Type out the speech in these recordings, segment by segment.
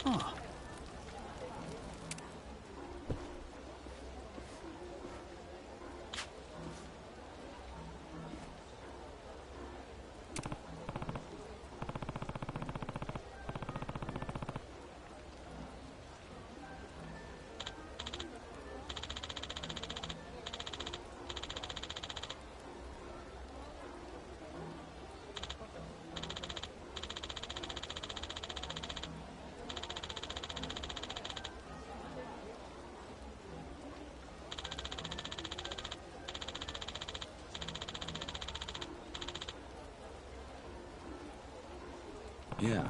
Huh. Yeah.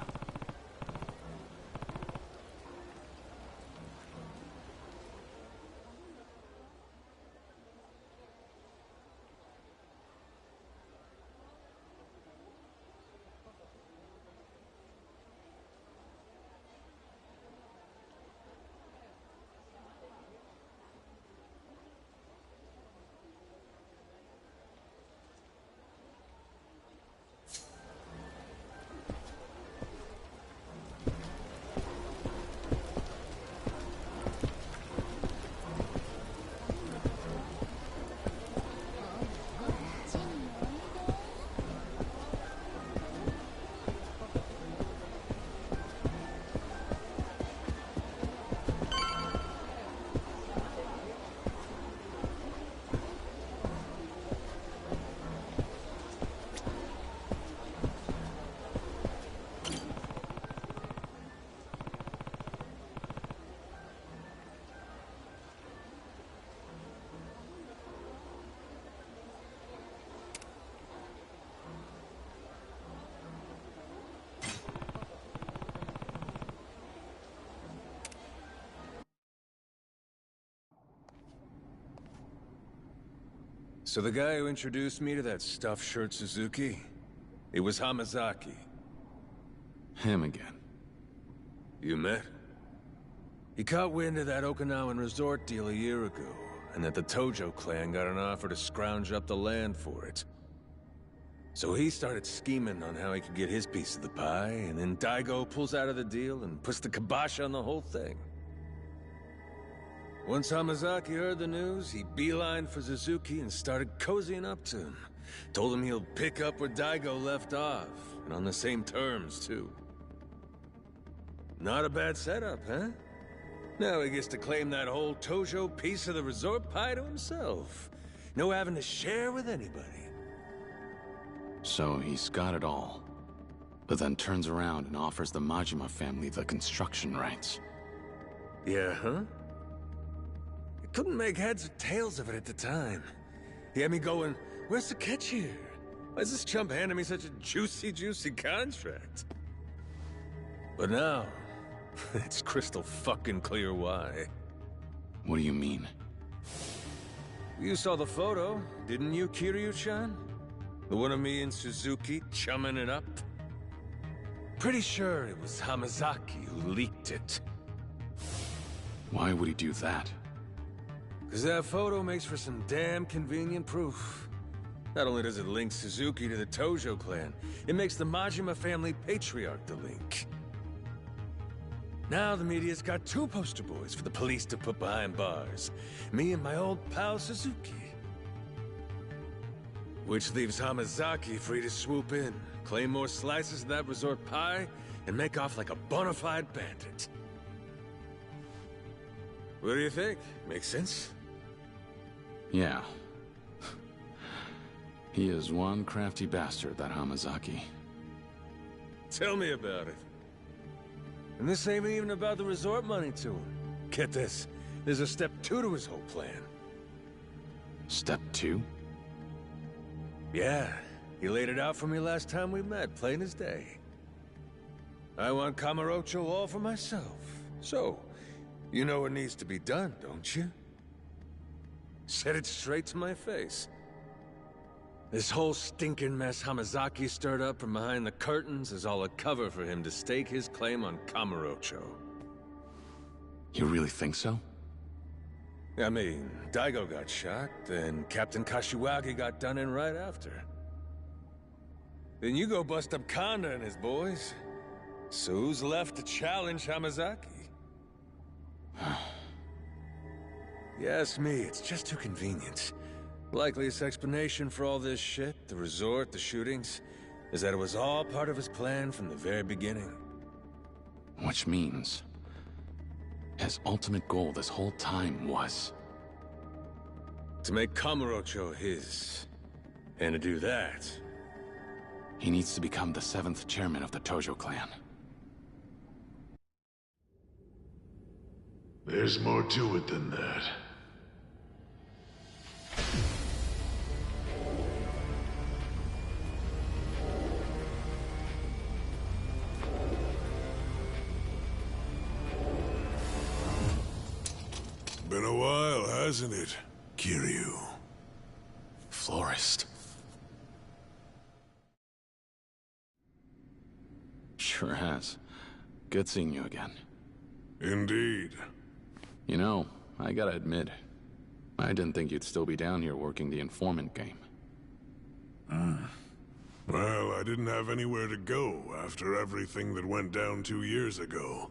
So the guy who introduced me to that stuffed shirt Suzuki, it was Hamazaki. Him again. You met? He caught wind of that Okinawan resort deal a year ago, and that the Tojo clan got an offer to scrounge up the land for it. So he started scheming on how he could get his piece of the pie, and then Daigo pulls out of the deal and puts the kibosh on the whole thing. Once Hamazaki heard the news, he beelined for Suzuki and started cozying up to him. Told him he'll pick up where Daigo left off, and on the same terms, too. Not a bad setup, huh? Now he gets to claim that whole Tojo piece of the resort pie to himself. No having to share with anybody. So he's got it all, but then turns around and offers the Majima family the construction rights. Yeah, huh? I couldn't make heads or tails of it at the time. He had me going, where's the catch here? Why is this chump handing me such a juicy contract? But now, it's crystal fucking clear why. What do you mean? You saw the photo, didn't you, Kiryu-chan? The one of me and Suzuki chumming it up? Pretty sure it was Hamazaki who leaked it. Why would he do that? Because that photo makes for some damn convenient proof. Not only does it link Suzuki to the Tojo clan, it makes the Majima family patriarch the link. Now the media's got two poster boys for the police to put behind bars. Me and my old pal Suzuki. Which leaves Hamazaki free to swoop in, claim more slices of that resort pie, and make off like a bona fide bandit. What do you think? Makes sense? Yeah. He is one crafty bastard, that Hamazaki. Tell me about it. And this ain't even about the resort money to him. Get this, there's a step 2 to his whole plan. Step 2? Yeah, he laid it out for me last time we met, plain as day. I want Kamurocho all for myself. So, you know what needs to be done, don't you? Said it straight to my face. This whole stinking mess Hamazaki stirred up from behind the curtains is all a cover for him to stake his claim on Kamurocho. You really think so? I mean, Daigo got shot, then Captain Kashiwagi got done in right after. Then you go bust up Kanda and his boys. So who's left to challenge Hamazaki? You ask me, it's just too convenient. Likeliest explanation for all this shit, the resort, the shootings, is that it was all part of his plan from the very beginning. Which means his ultimate goal this whole time was... to make Kamurocho his. And to do that... he needs to become the 7th chairman of the Tojo clan. There's more to it than that. Been a while, hasn't it, Kiryu? Florist. Sure has. Good seeing you again. Indeed. You know, I gotta admit, I didn't think you'd still be down here working the informant game. Well, I didn't have anywhere to go after everything that went down 2 years ago.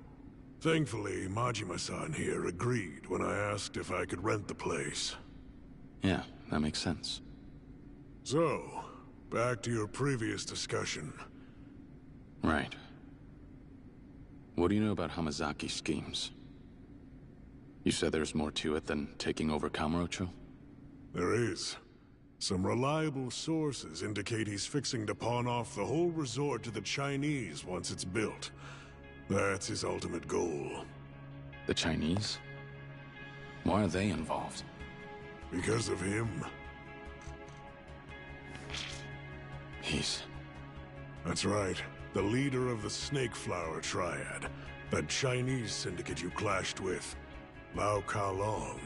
Thankfully, Majima-san here agreed when I asked if I could rent the place. Yeah, that makes sense. So, back to your previous discussion. Right. What do you know about Hamazaki's schemes? You said there's more to it than taking over Kamurocho? There is. Some reliable sources indicate he's fixing to pawn off the whole resort to the Chinese once it's built. That's his ultimate goal. The Chinese? Why are they involved? Because of him. That's right. The leader of the Snake Flower Triad. That Chinese syndicate you clashed with. Lau Ka-Long.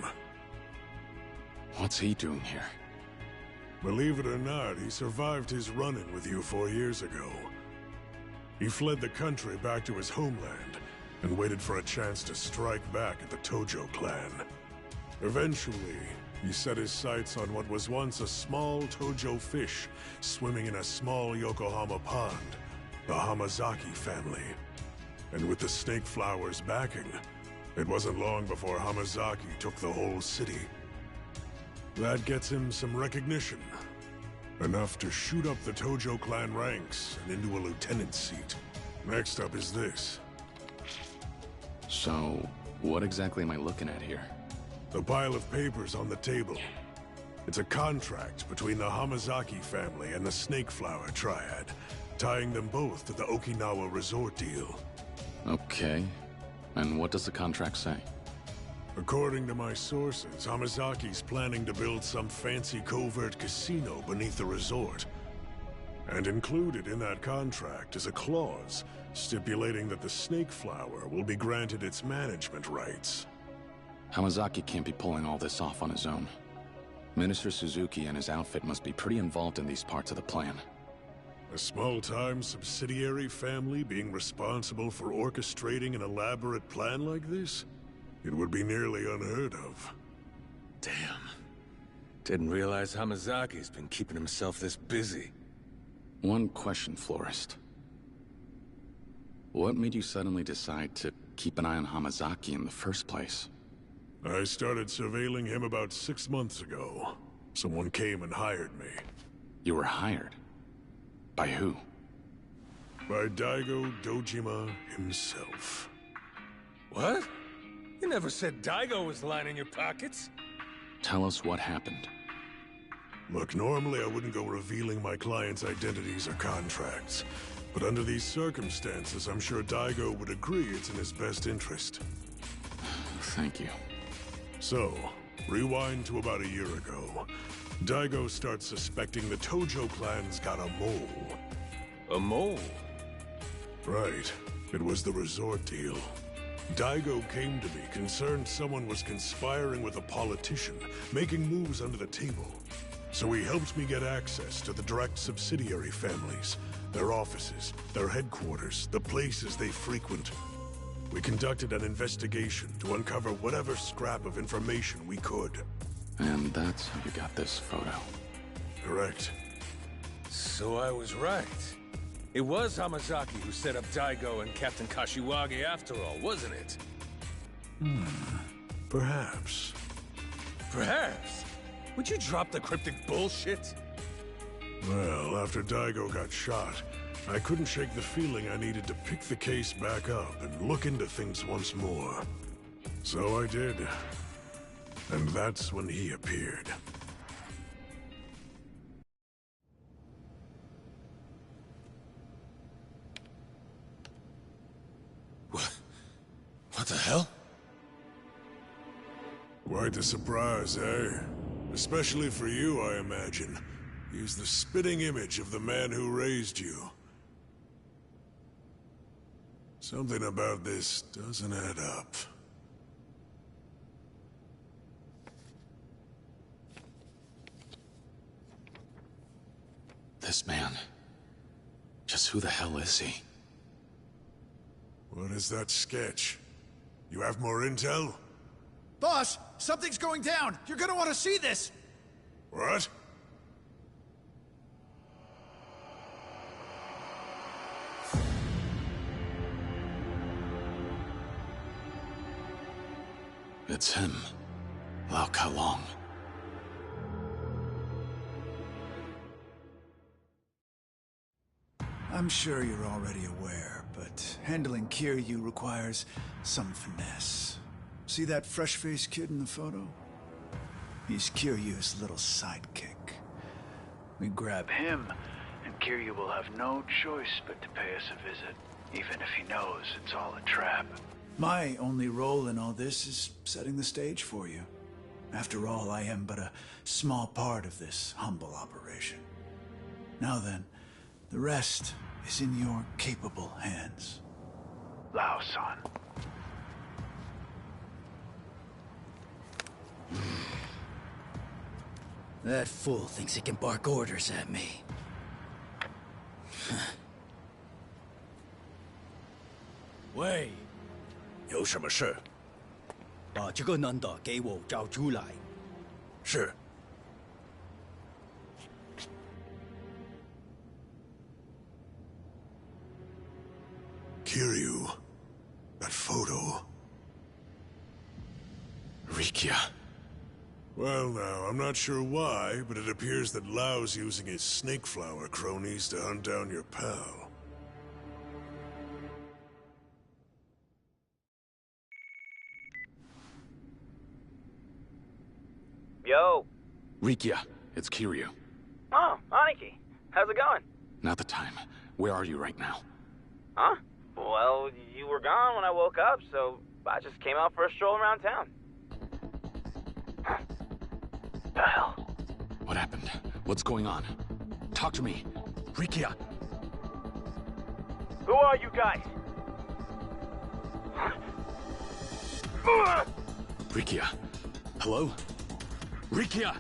What's he doing here? Believe it or not, he survived his run-in with you 4 years ago. He fled the country back to his homeland, and waited for a chance to strike back at the Tojo clan. Eventually, he set his sights on what was once a small Tojo fish swimming in a small Yokohama pond, the Hamazaki family. And with the Snake Flower's backing, it wasn't long before Hamazaki took the whole city. That gets him some recognition. Enough to shoot up the Tojo clan ranks and into a lieutenant seat. Next up is this. So, what exactly am I looking at here? The pile of papers on the table. It's a contract between the Hamazaki family and the Snake Flower Triad, tying them both to the Okinawa resort deal. Okay. And what does the contract say? According to my sources, Hamazaki's planning to build some fancy covert casino beneath the resort. And included in that contract is a clause stipulating that the Snake Flower will be granted its management rights. Hamazaki can't be pulling all this off on his own. Minister Suzuki and his outfit must be pretty involved in these parts of the plan. A small-time subsidiary family being responsible for orchestrating an elaborate plan like this? It would be nearly unheard of. Damn. Didn't realize Hamazaki's been keeping himself this busy. One question, Florist. What made you suddenly decide to keep an eye on Hamazaki in the first place? I started surveilling him about 6 months ago. Someone came and hired me. You were hired? By who? By Daigo Dojima himself. What? You never said Daigo was lining your pockets. Tell us what happened. Look, normally I wouldn't go revealing my clients' identities or contracts. But under these circumstances, I'm sure Daigo would agree it's in his best interest. Thank you. So, rewind to about a year ago. Daigo starts suspecting the Tojo clan's got a mole. A mole? Right. It was the resort deal. Daigo came to me concerned someone was conspiring with a politician, making moves under the table. So he helped me get access to the direct subsidiary families, their offices, their headquarters, the places they frequent. We conducted an investigation to uncover whatever scrap of information we could. And that's how you got this photo. Correct. So I was right. It was Hamazaki who set up Daigo and Captain Kashiwagi after all, wasn't it? Perhaps. Perhaps. Would you drop the cryptic bullshit? Well, after Daigo got shot, I couldn't shake the feeling I needed to pick the case back up and look into things once more. So I did. And that's when he appeared. What the hell? Quite the surprise, eh? Especially for you, I imagine. He's the spitting image of the man who raised you. Something about this doesn't add up. This man... just who the hell is he? What is that sketch? You have more intel? Boss, something's going down! You're gonna want to see this! What? It's him. Lao Kalong. I'm sure you're already aware, but handling Kiryu requires some finesse. See that fresh-faced kid in the photo? He's Kiryu's little sidekick. We grab him, and Kiryu will have no choice but to pay us a visit, even if he knows it's all a trap. My only role in all this is setting the stage for you. After all, I am but a small part of this humble operation. Now then, the rest is in your capable hands. Lao-san. That fool thinks he can bark orders at me. 喂，有什么事？把这个男的给我找出来。是。Kiryu. That photo. Rikia. Well now, I'm not sure why, but it appears that Lao's using his snake flower cronies to hunt down your pal. Yo. Rikia, it's Kiryu. Oh, Aniki. How's it going? Not the time. Where are you right now? Huh? Well, you were gone when I woke up, so I just came out for a stroll around town. The hell? What happened? What's going on? Talk to me. Rikia! Who are you guys? Rikia. Hello? Rikia!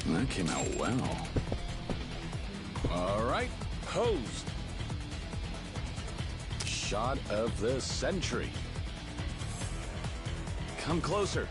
That came out well. All right, posed. Shot of the century. Come closer.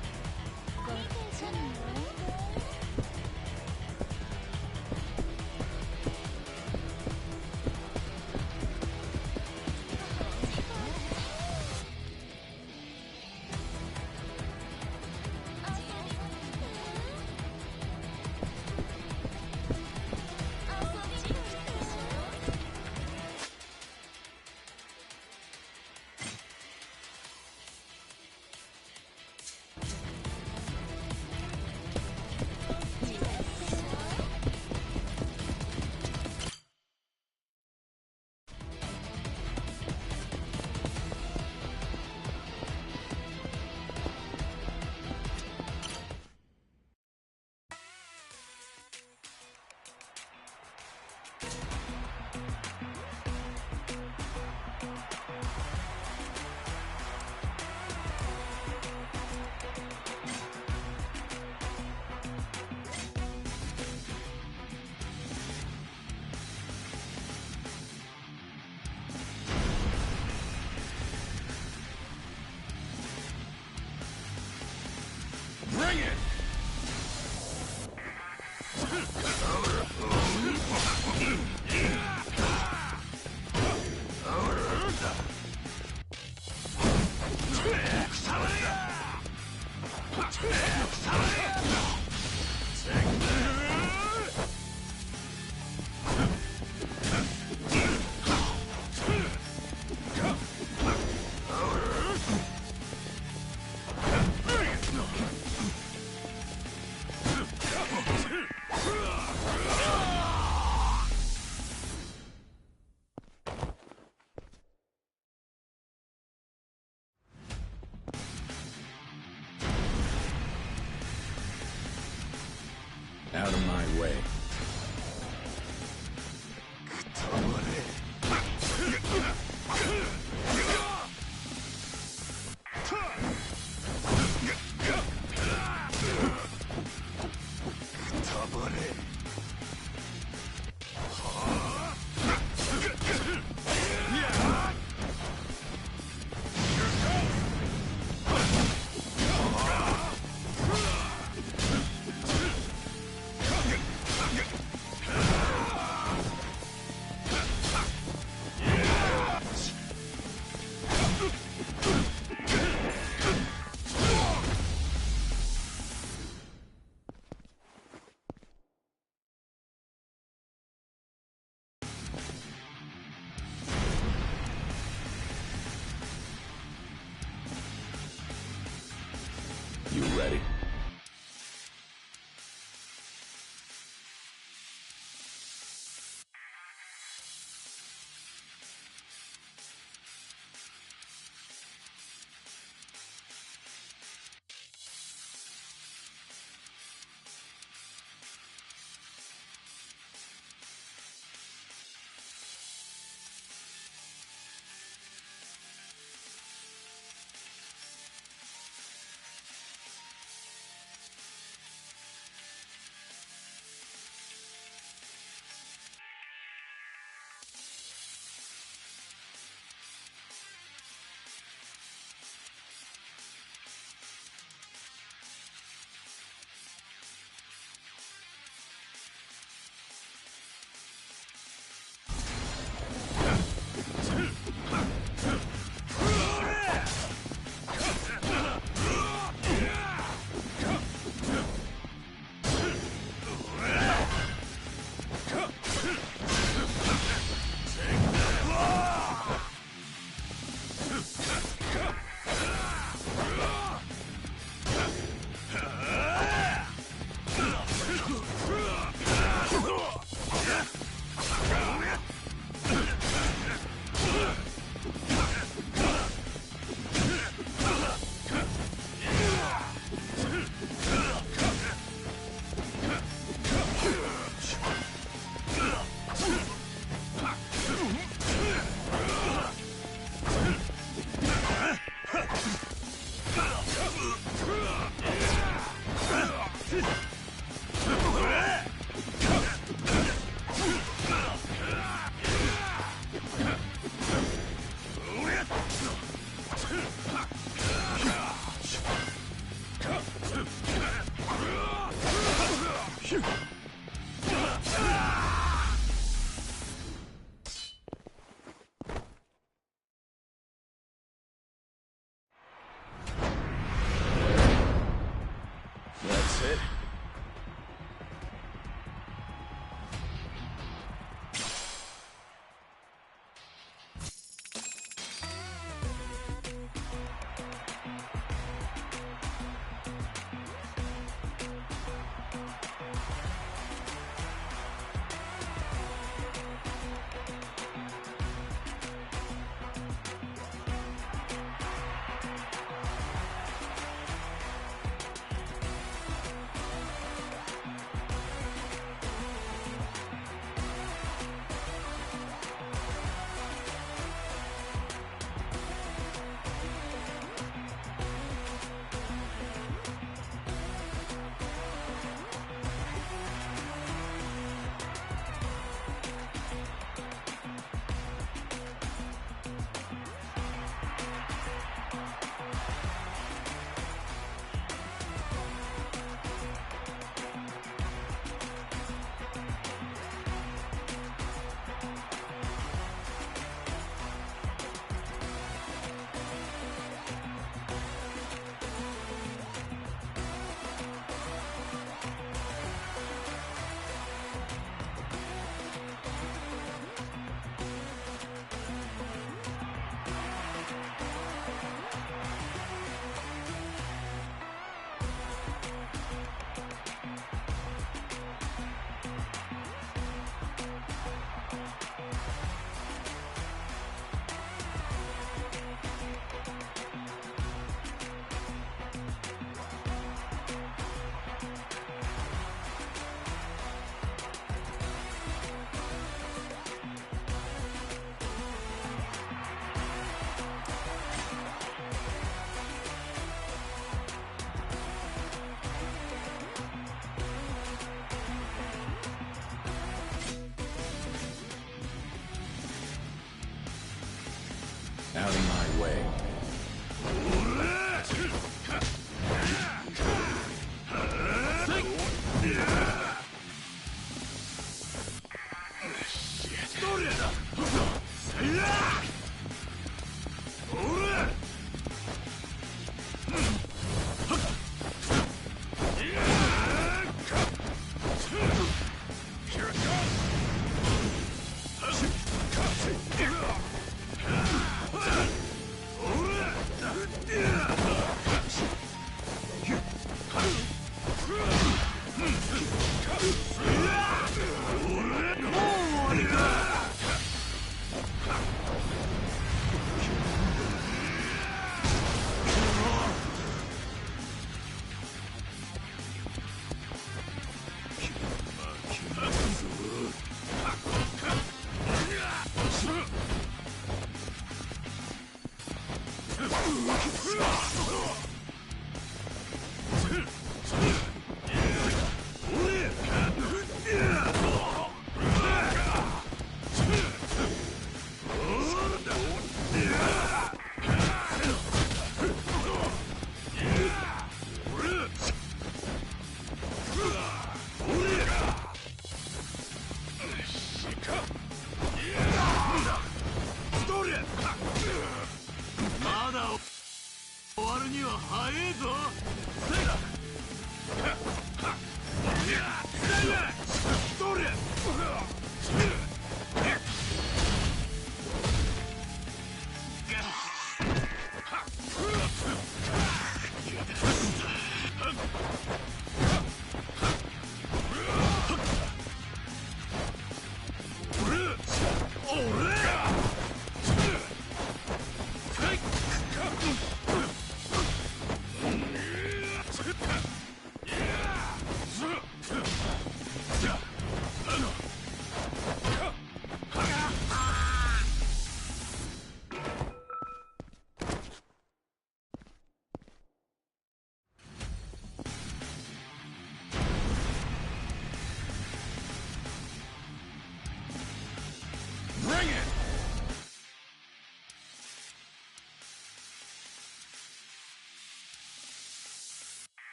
Out of my way.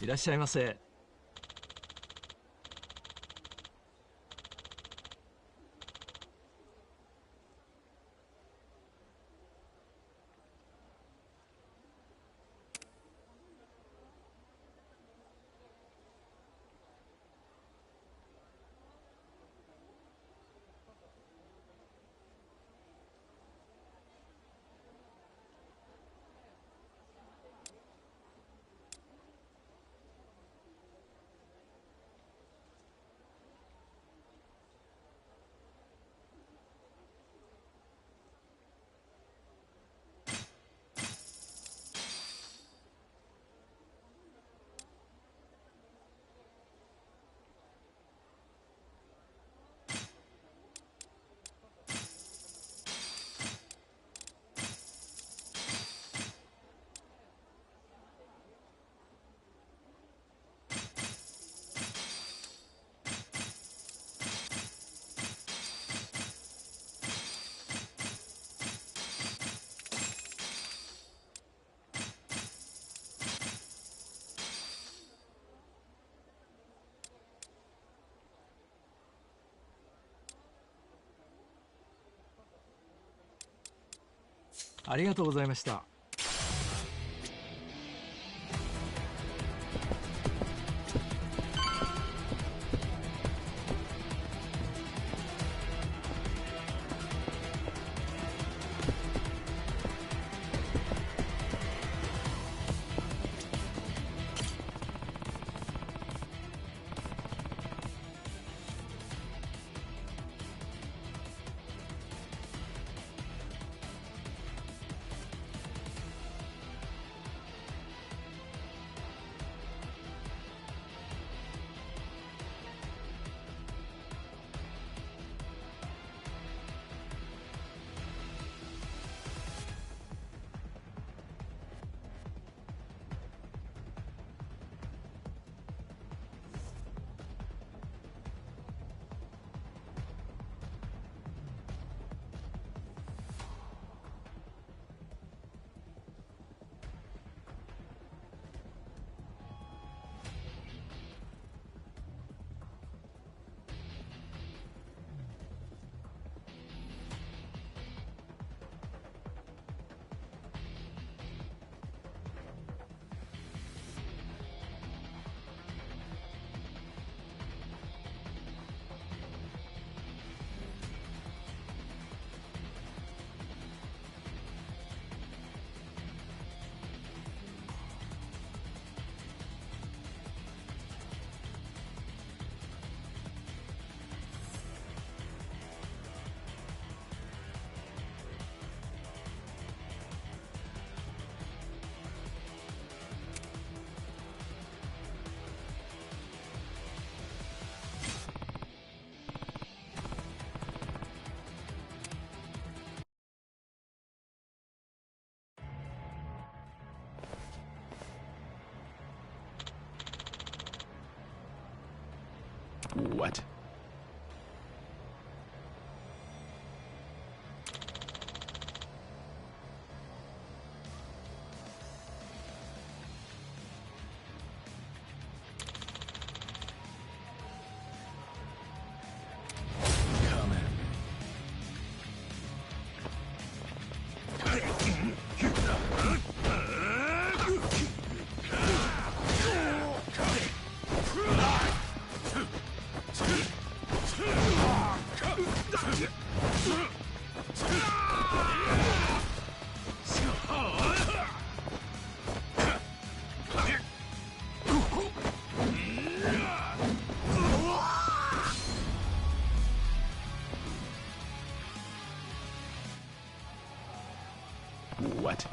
いらっしゃいませ。ありがとうございました。What? What?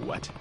What?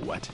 What?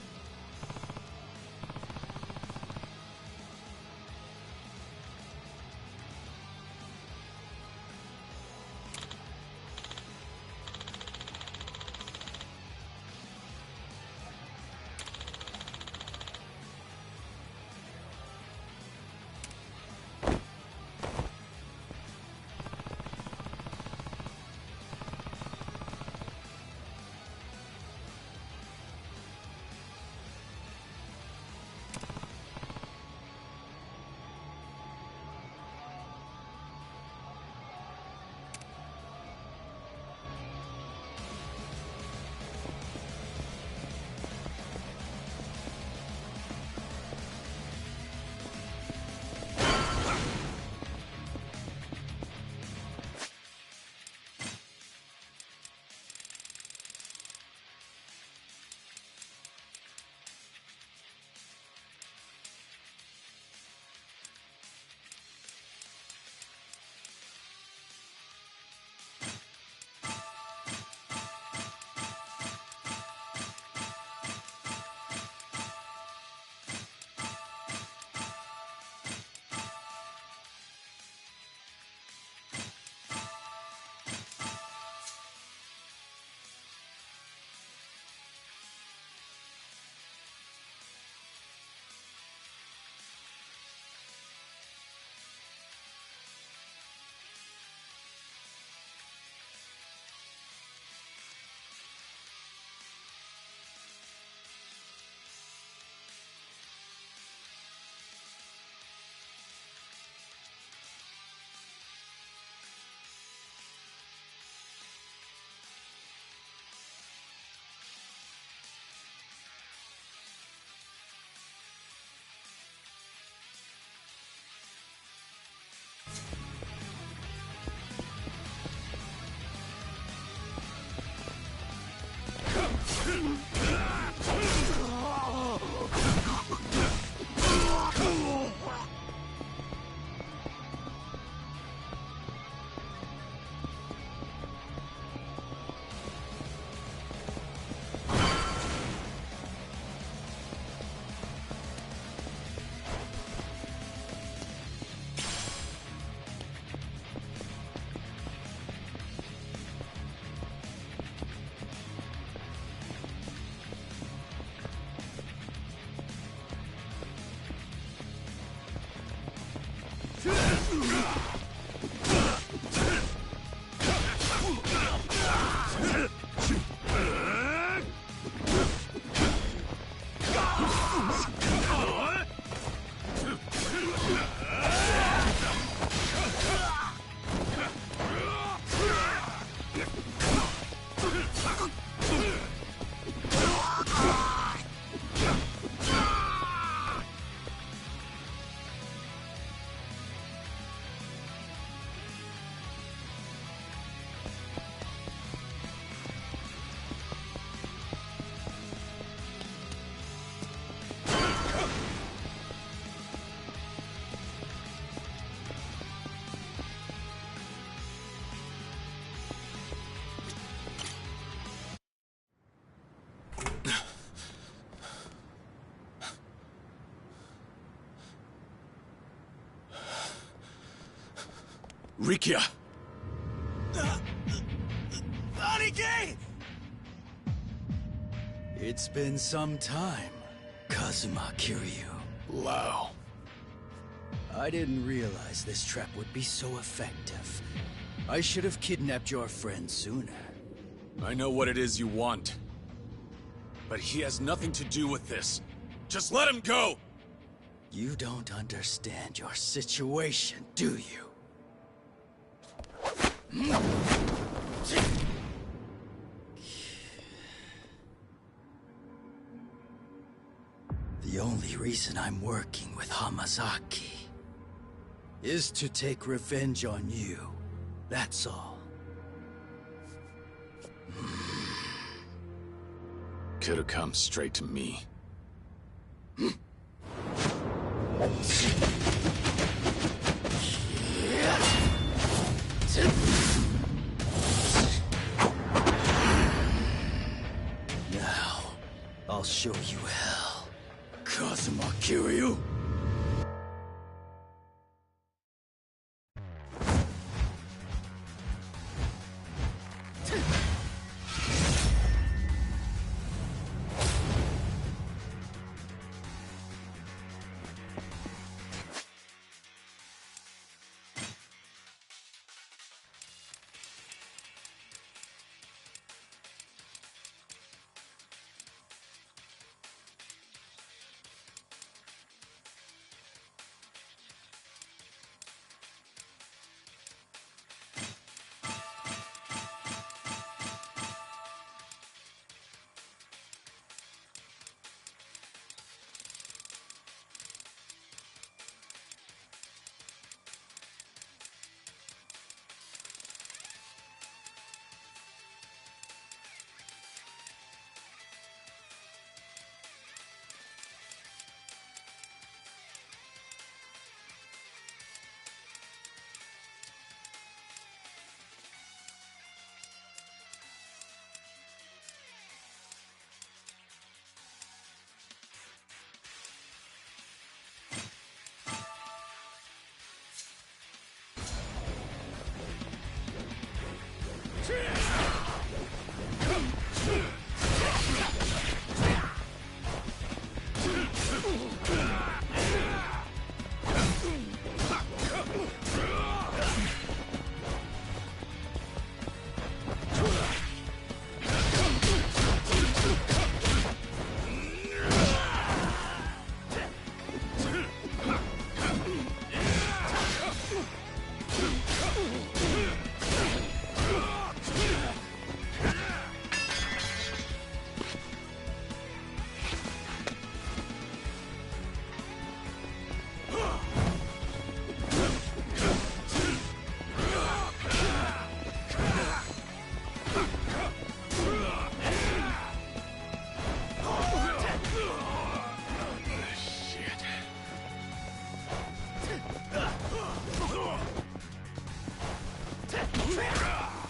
Rikia! Aniki! It's been some time, Kazuma Kiryu. Lao. I didn't realize this trap would be so effective. I should have kidnapped your friend sooner. I know what it is you want. But he has nothing to do with this. Just let him go! You don't understand your situation, do you? The only reason I'm working with Hamazaki is to take revenge on you. That's all. Could have come straight to me. Now, I'll I'll show you hell. Kazuma Kiryu!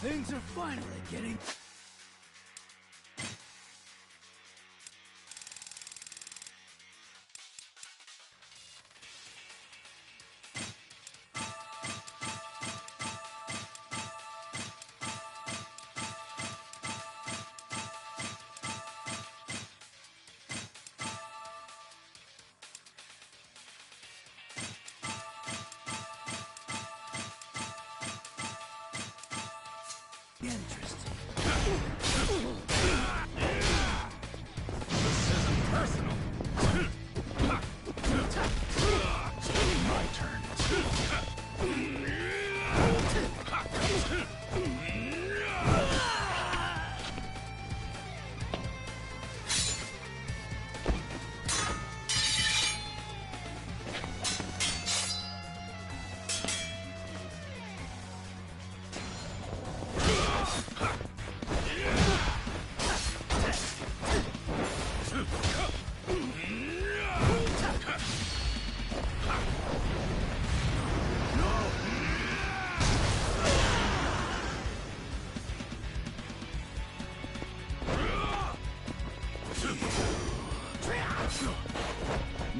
Things are finally getting... interesting. This isn't personal. My turn.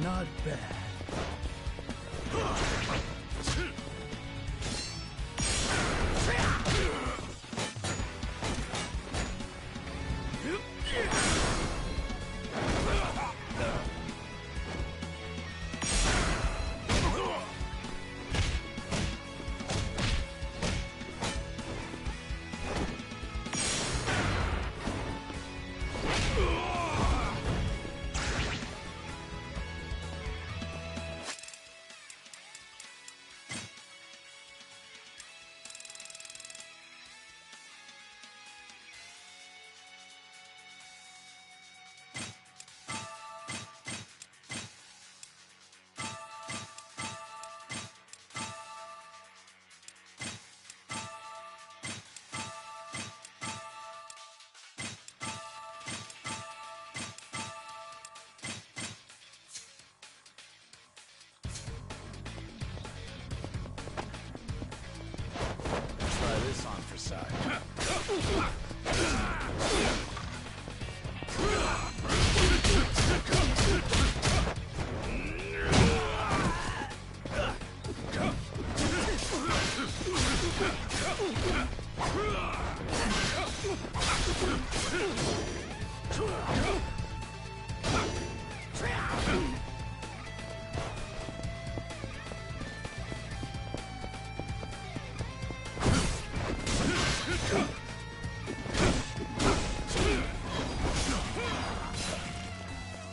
Not bad.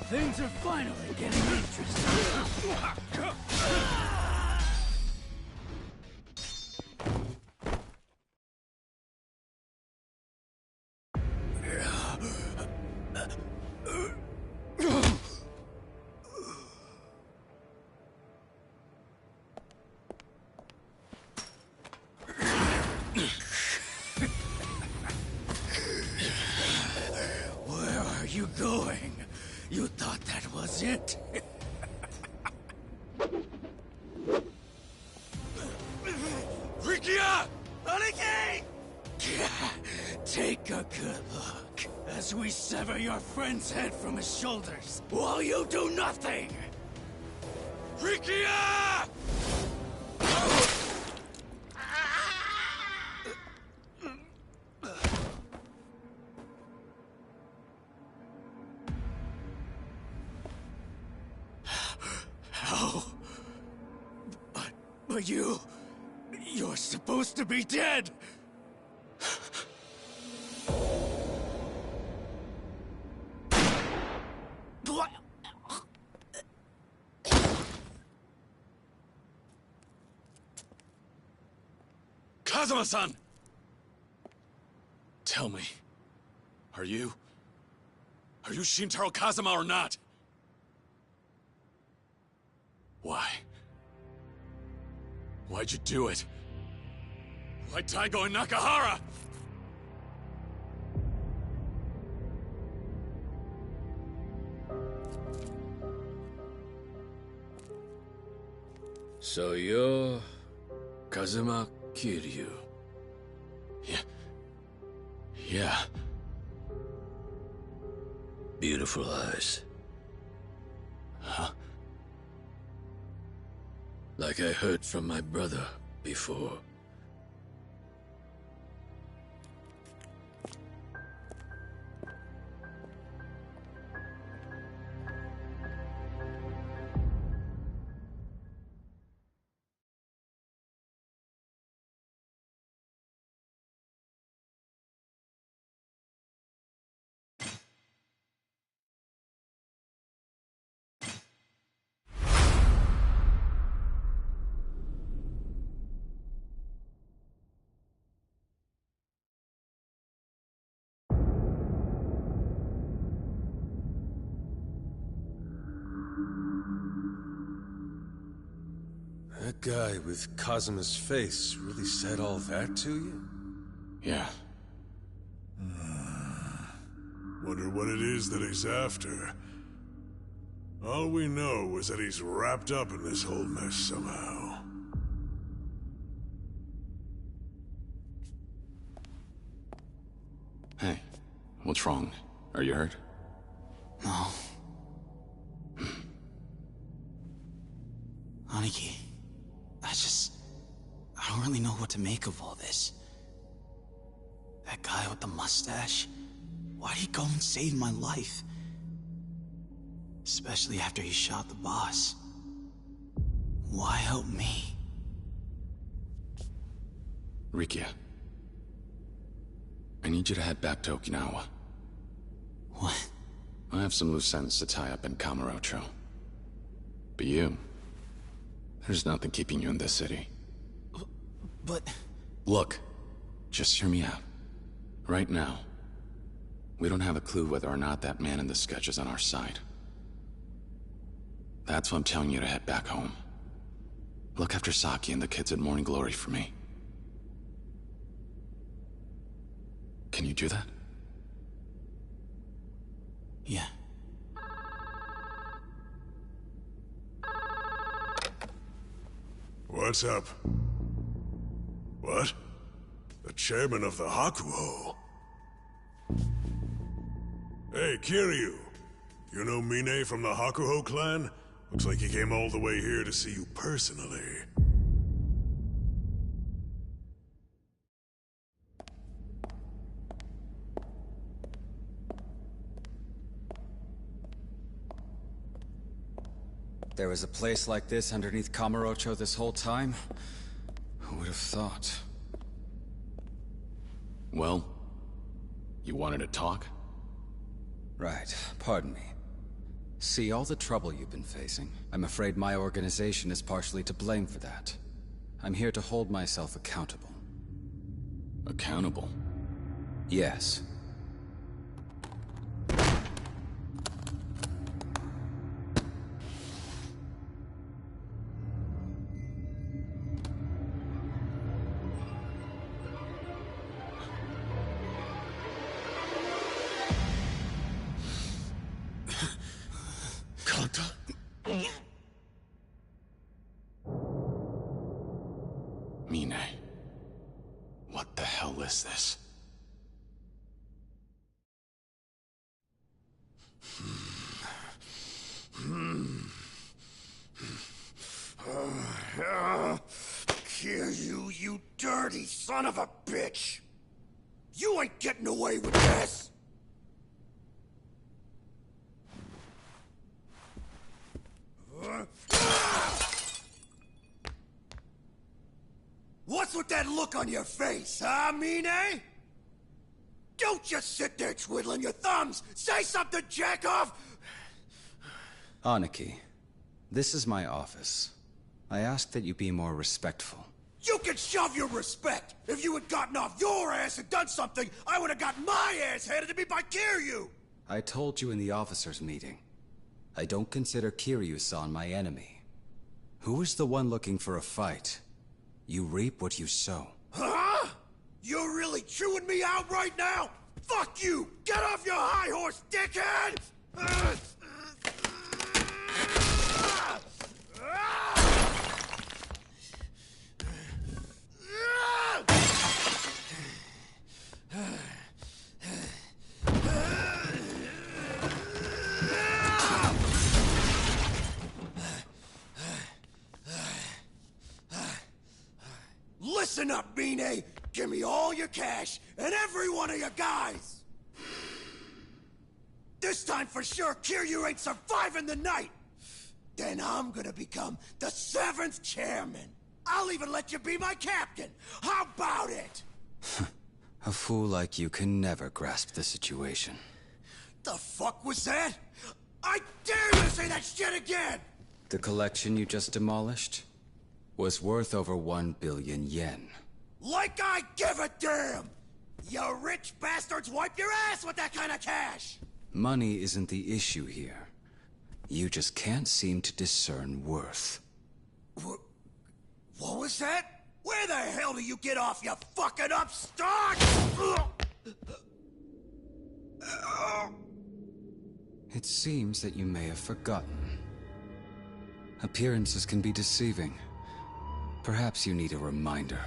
Things are finally getting interesting. Where are you going? You thought that was it? Rikia! Aniki! Take a good look as we sever your friend's head from his shoulders while you do nothing! Rikia! How? But you're supposed to be dead! Kazuma-san! Tell me, are you Shintaro Kazuma or not? Why? Why'd you do it? Why Taigo and Nakahara? So you're Kazuma Kiryu. Yeah. Beautiful eyes. Huh? Like I heard from my brother before. That guy with Kazuma's face really said all that to you? Yeah. Wonder what it is that he's after. All we know is that he's wrapped up in this whole mess somehow. Hey, what's wrong? Are you hurt? No. Aniki, I don't really know what to make of all this. That guy with the mustache, why'd he go and save my life? Especially after he shot the boss. Why help me? Rikia. I need you to head back to Okinawa. What? I have some loose ends to tie up in Kamurocho. But you... there's nothing keeping you in this city. But... Look, just hear me out. Right now, we don't have a clue whether or not that man in the sketch is on our side. That's why I'm telling you to head back home. Look after Saki and the kids at Morning Glory for me. Can you do that? Yeah. What's up? What? The chairman of the Hakuho? Hey, Kiryu. You know Mine from the Hakuho clan? Looks like he came all the way here to see you personally. There was a place like this underneath Kamurocho this whole time? Who would have thought? Well, you wanted to talk? Right. Pardon me. See, all the trouble you've been facing, I'm afraid my organization is partially to blame for that. I'm here to hold myself accountable. Accountable? Yes. Mine. What the hell is this? Kiryu, you dirty son of a bitch! You ain't getting away with this! What's with that look on your face, huh, Mine? Don't just sit there twiddling your thumbs! Say something, jackoff! Aniki, this is my office. I ask that you be more respectful. You can shove your respect! If you had gotten off your ass and done something, I would have got my ass handed to me by Kiryu! I told you in the officers' meeting. I don't consider Kiryu-san my enemy. Who is the one looking for a fight? You reap what you sow. Huh? You're really chewing me out right now? Fuck you! Get off your high horse, dickhead! Listen up, Mine! Give me all your cash, and every one of your guys! This time for sure, Kiryu ain't surviving the night! Then I'm gonna become the 7th chairman! I'll even let you be my captain! How about it? A fool like you can never grasp the situation. The fuck was that? I dare you to say that shit again! The collection you just demolished was worth over 1 billion yen. Like I give a damn! You rich bastards wipe your ass with that kind of cash! Money isn't the issue here. You just can't seem to discern worth. What was that? Where the hell do you get off, you fucking upstart? It seems that you may have forgotten. Appearances can be deceiving. Perhaps you need a reminder.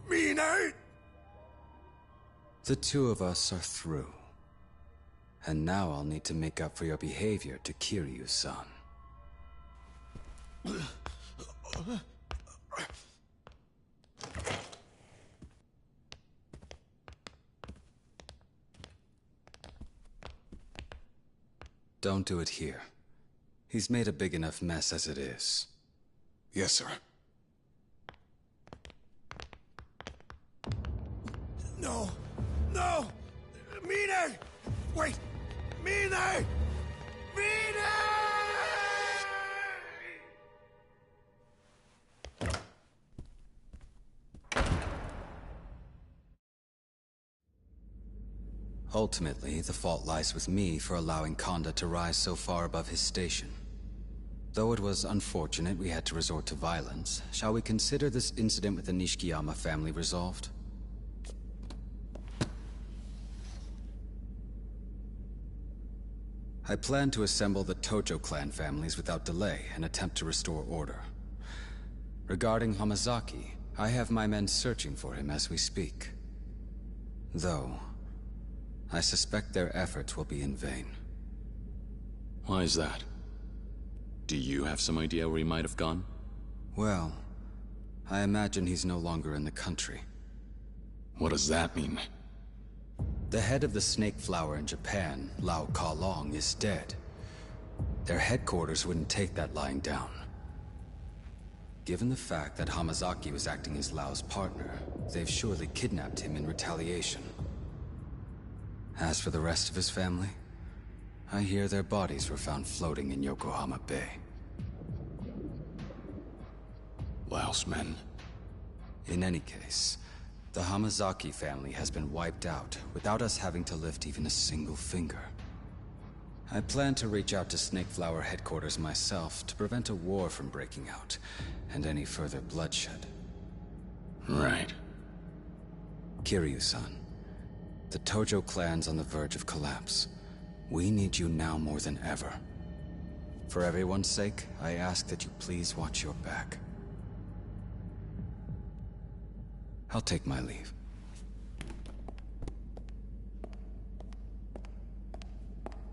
Mine? The two of us are through. And now I'll need to make up for your behavior to Kiryu-san. Don't do it here. He's made a big enough mess as it is. Yes, sir. No! No! Mine! Wait! Mine! Mine! Ultimately, the fault lies with me for allowing Konda to rise so far above his station. Though it was unfortunate we had to resort to violence, shall we consider this incident with the Nishikiyama family resolved? I plan to assemble the Tojo clan families without delay and attempt to restore order. Regarding Hamazaki, I have my men searching for him as we speak. Though, I suspect their efforts will be in vain. Why is that? Do you have some idea where he might have gone? Well, I imagine he's no longer in the country. What does that mean? The head of the Snake Flower in Japan, Lao Ka-Long, is dead. Their headquarters wouldn't take that lying down. Given the fact that Hamazaki was acting as Lao's partner, they've surely kidnapped him in retaliation. As for the rest of his family, I hear their bodies were found floating in Yokohama Bay. Lao's men. In any case, the Hamazaki family has been wiped out without us having to lift even a single finger. I plan to reach out to Snake Flower headquarters myself to prevent a war from breaking out and any further bloodshed. Right. Kiryu-san, the Tojo clan's on the verge of collapse. We need you now more than ever. For everyone's sake, I ask that you please watch your back. I'll take my leave.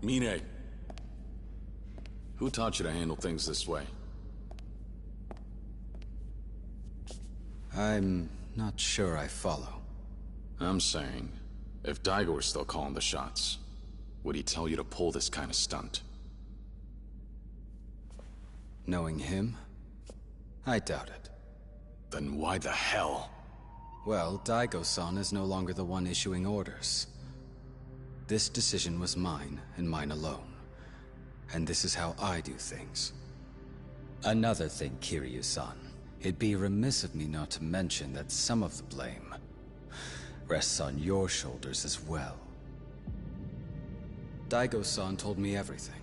Mine. Who taught you to handle things this way? I'm not sure I follow. I'm saying, if Daigo were still calling the shots, would he tell you to pull this kind of stunt? Knowing him, I doubt it. Then why the hell? Well, Daigo-san is no longer the one issuing orders. This decision was mine, and mine alone. And this is how I do things. Another thing, Kiryu-san. It'd be remiss of me not to mention that some of the blame rests on your shoulders as well. Daigo-san told me everything.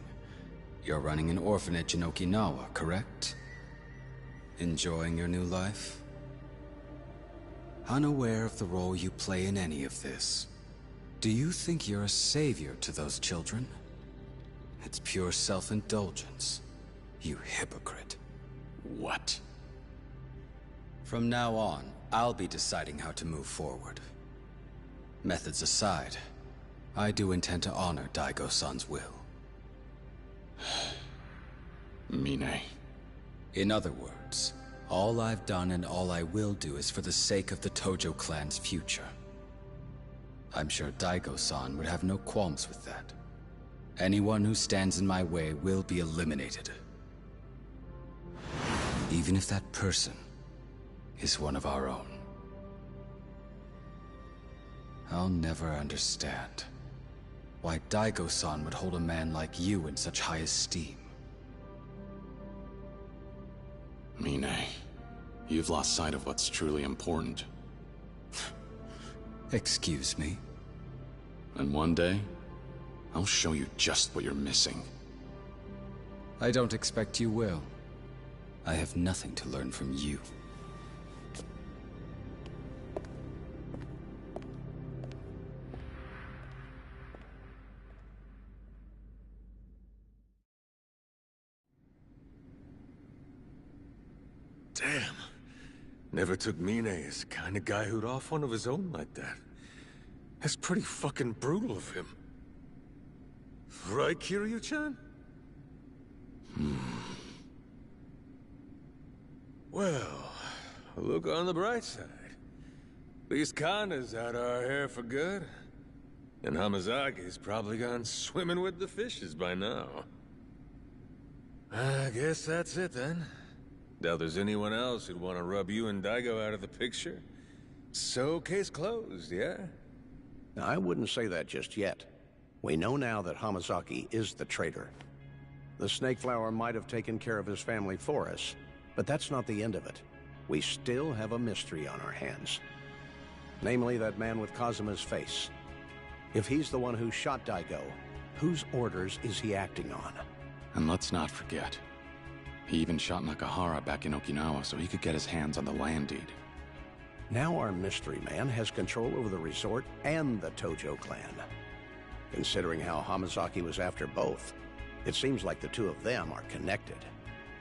You're running an orphanage in Okinawa, correct? Enjoying your new life? Unaware of the role you play in any of this. Do you think you're a savior to those children? It's pure self-indulgence, you hypocrite. What? From now on, I'll be deciding how to move forward. Methods aside, I do intend to honor Daigo-san's will. Mine. In other words, all I've done and all I will do is for the sake of the Tojo clan's future. I'm sure Daigo-san would have no qualms with that. Anyone who stands in my way will be eliminated. Even if that person is one of our own. I'll never understand why Daigo-san would hold a man like you in such high esteem. Mine, you've lost sight of what's truly important. Excuse me? And one day, I'll show you just what you're missing. I don't expect you will. I have nothing to learn from you. Damn. Never took Mine as the kind of guy who'd off one of his own like that. That's pretty fucking brutal of him. Right, Kiryu-chan? Well, look on the bright side. At least Kanda's out our hair for good. And Hamazaki's probably gone swimming with the fishes by now. I guess that's it then. Doubt there's anyone else who'd want to rub you and Daigo out of the picture. So, case closed, yeah? I wouldn't say that just yet. We know now that Hamazaki is the traitor. The Snake Flower might have taken care of his family for us, but that's not the end of it. We still have a mystery on our hands. Namely, that man with Kazuma's face. If he's the one who shot Daigo, whose orders is he acting on? And let's not forget, he even shot Nakahara back in Okinawa so he could get his hands on the land deed. Now our mystery man has control over the resort and the Tojo clan. Considering how Hamazaki was after both, it seems like the two of them are connected.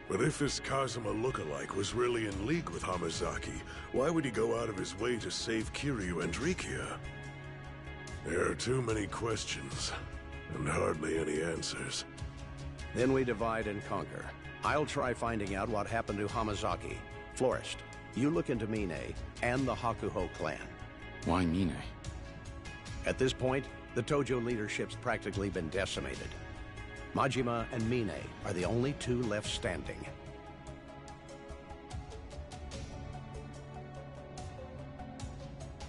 But if this Kazuma lookalike was really in league with Hamazaki, why would he go out of his way to save Kiryu and Rikia? There are too many questions, and hardly any answers. Then we divide and conquer. I'll try finding out what happened to Hamazaki. Florist, you look into Mine and the Hakuho clan. Why Mine? At this point, the Tojo leadership's practically been decimated. Majima and Mine are the only two left standing.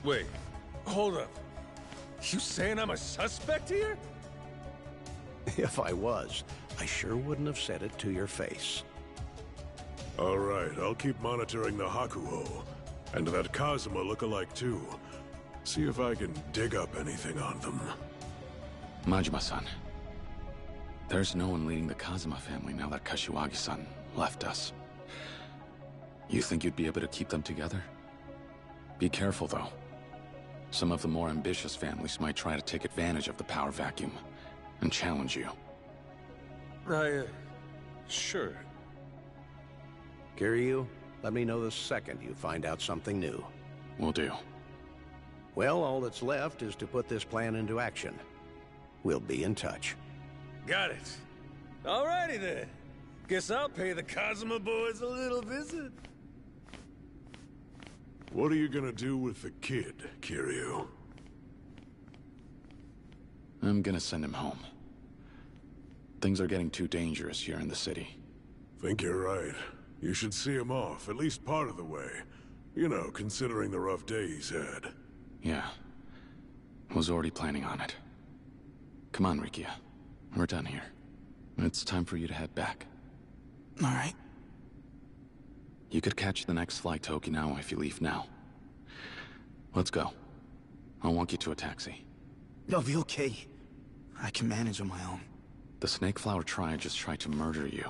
Wait, hold up. You saying I'm a suspect here? If I was, I sure wouldn't have said it to your face. All right, I'll keep monitoring the Hakuho. And that Kazuma look-alike too. See if I can dig up anything on them. Majima-san. There's no one leading the Kazuma family now that Kashiwagi-san left us. You think you'd be able to keep them together? Be careful, though. Some of the more ambitious families might try to take advantage of the power vacuum and challenge you. Sure. Kiryu, let me know the second you find out something new. Will do. Well, all that's left is to put this plan into action. We'll be in touch. Got it. Alrighty then. Guess I'll pay the Kazuma boys a little visit. What are you gonna do with the kid, Kiryu? I'm gonna send him home. Things are getting too dangerous here in the city. Think you're right. You should see him off, at least part of the way. You know, considering the rough day he's had. Yeah. Was already planning on it. Come on, Rikia. We're done here. It's time for you to head back. All right. You could catch the next flight to Okinawa if you leave now. Let's go. I'll walk you to a taxi. I'll be okay. I can manage on my own. The Snake Flower Triad just tried to murder you.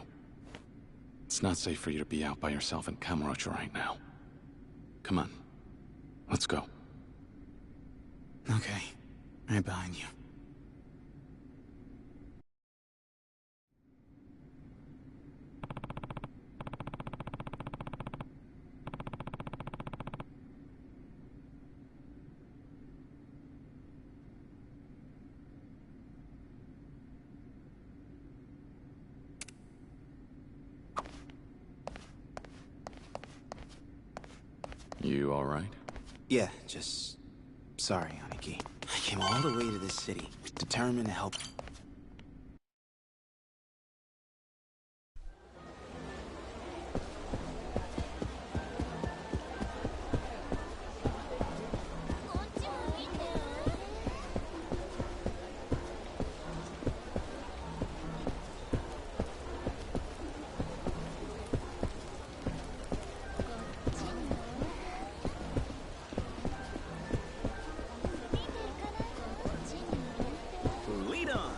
It's not safe for you to be out by yourself in Kamurocho right now. Come on. Let's go. Okay. Right behind you. You all right? Yeah, just... sorry, Aniki. I came all the way to this city, determined to help. Lead on!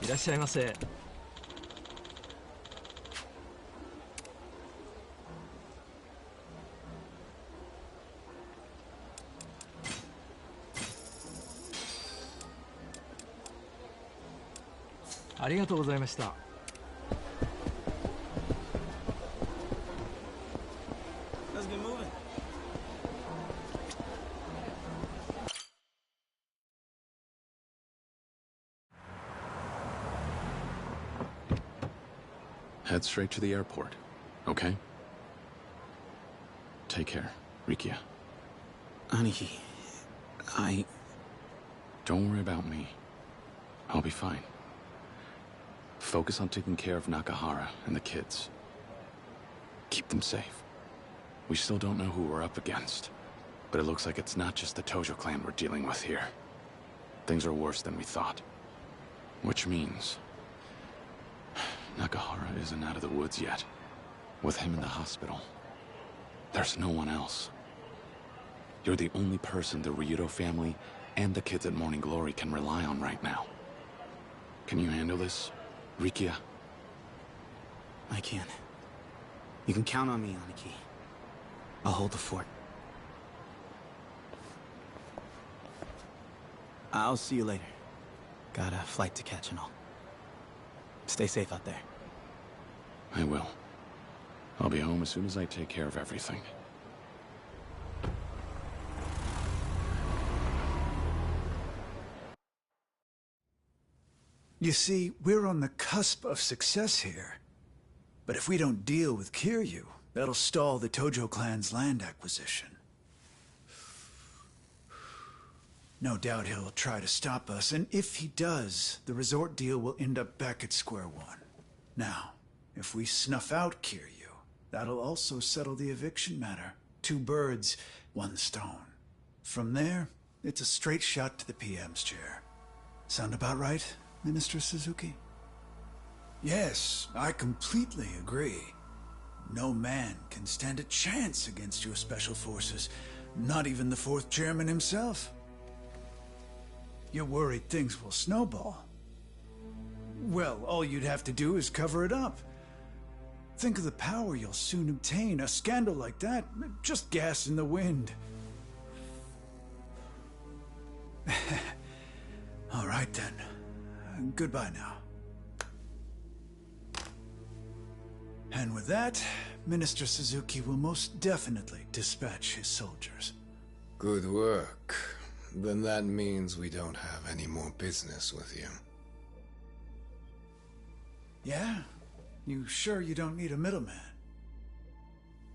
いらっしゃいませ。ありがとうございました。Let's get moving. Head straight to the airport, okay? Take care, Rikia. Aniki, Don't worry about me. I'll be fine. Focus on taking care of Nakahara and the kids. Keep them safe. We still don't know who we're up against, but it looks like it's not just the Tojo clan we're dealing with here. Things are worse than we thought. Which means... Nakahara isn't out of the woods yet. With him in the hospital, there's no one else. You're the only person the Ryudo family and the kids at Morning Glory can rely on right now. Can you handle this, Rikia? I can. You can count on me, Aniki. I'll hold the fort. I'll see you later. Got a flight to catch and all. Stay safe out there. I will. I'll be home as soon as I take care of everything. You see, we're on the cusp of success here. But if we don't deal with Kiryu, that'll stall the Tojo clan's land acquisition. No doubt he'll try to stop us, and if he does, the resort deal will end up back at square one. Now, if we snuff out Kiryu, that'll also settle the eviction matter. 2 birds, 1 stone. From there, it's a straight shot to the PM's chair. Sound about right, Minister Suzuki? Yes, I completely agree. No man can stand a chance against your special forces, not even the 4th chairman himself. You're worried things will snowball. Well, all you'd have to do is cover it up. Think of the power you'll soon obtain. A scandal like that, just gas in the wind. All right then. Goodbye now. And with that, Minister Suzuki will most definitely dispatch his soldiers. Good work. Then that means we don't have any more business with you. Yeah? You sure you don't need a middleman?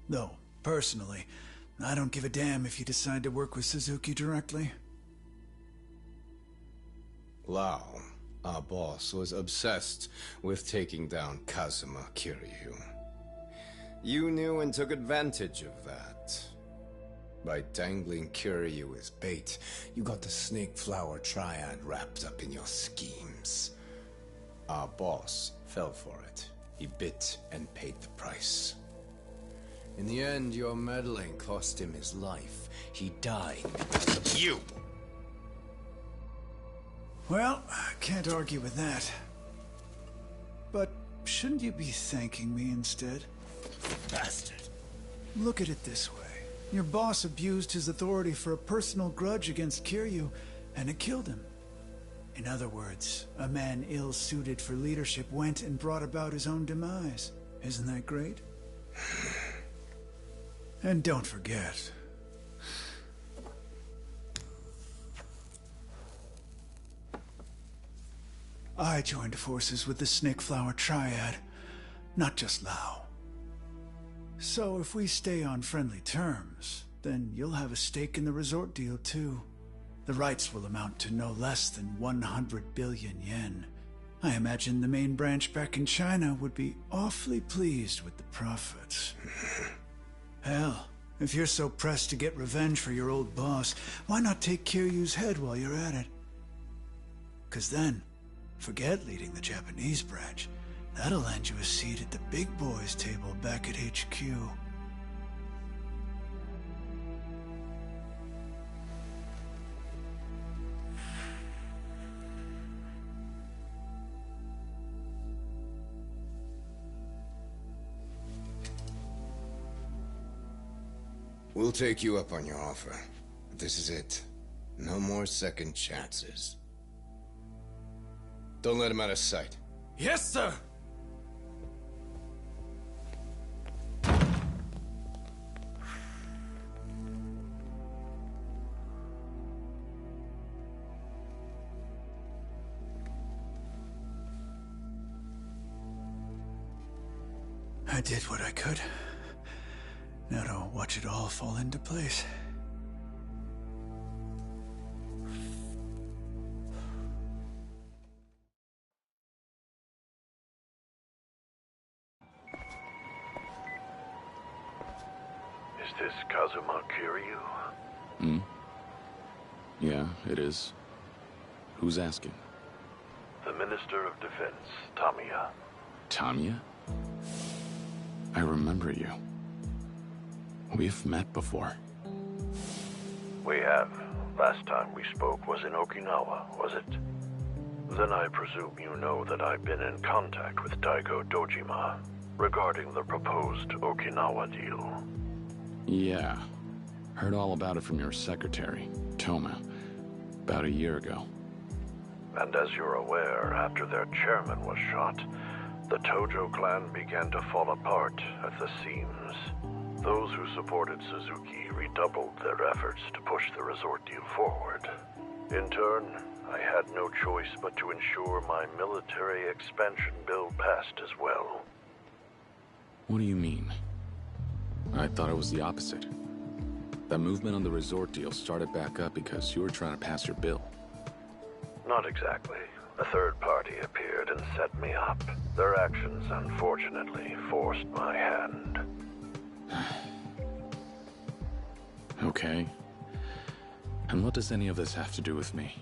Though, personally, I don't give a damn if you decide to work with Suzuki directly. Lao, our boss, was obsessed with taking down Kazuma Kiryu. You knew and took advantage of that. By dangling Kiryu as bait, you got the Snake Flower Triad wrapped up in your schemes. Our boss fell for it. He bit and paid the price. In the end, your meddling cost him his life. He died because of you! Well, I can't argue with that. But shouldn't you be thanking me instead? Bastard! Look at it this way. Your boss abused his authority for a personal grudge against Kiryu, and it killed him. In other words, a man ill-suited for leadership went and brought about his own demise. Isn't that great? And don't forget, I joined forces with the Snake Flower Triad, not just Lao. So if we stay on friendly terms, then you'll have a stake in the resort deal too. The rights will amount to no less than 100 billion yen. I imagine the main branch back in China would be awfully pleased with the profits. Hell, if you're so pressed to get revenge for your old boss, why not take Kiryu's head while you're at it? 'Cause then, forget leading the Japanese branch. That'll land you a seat at the big boys' table back at HQ. We'll take you up on your offer. This is it. No more second chances. Don't let him out of sight. Yes, sir! I did what I could. Now to watch it all fall into place. Is this Kazuma Kiryu? Yeah, it is. Who's asking? The Minister of Defense, Tamiya. Tamiya? I remember you. We've met before. We have. Last time we spoke was in Okinawa, was it? Then I presume you know that I've been in contact with Daigo Dojima regarding the proposed Okinawa deal. Yeah. Heard all about it from your secretary, Toma, about a year ago. And as you're aware, after their chairman was shot, the Tojo clan began to fall apart at the seams. Those who supported Suzuki redoubled their efforts to push the resort deal forward. In turn, I had no choice but to ensure my military expansion bill passed as well. What do you mean? I thought it was the opposite. That movement on the resort deal started back up because you were trying to pass your bill. Not exactly. A third party appeared and set me up. Their actions, unfortunately, forced my hand. Okay. And what does any of this have to do with me?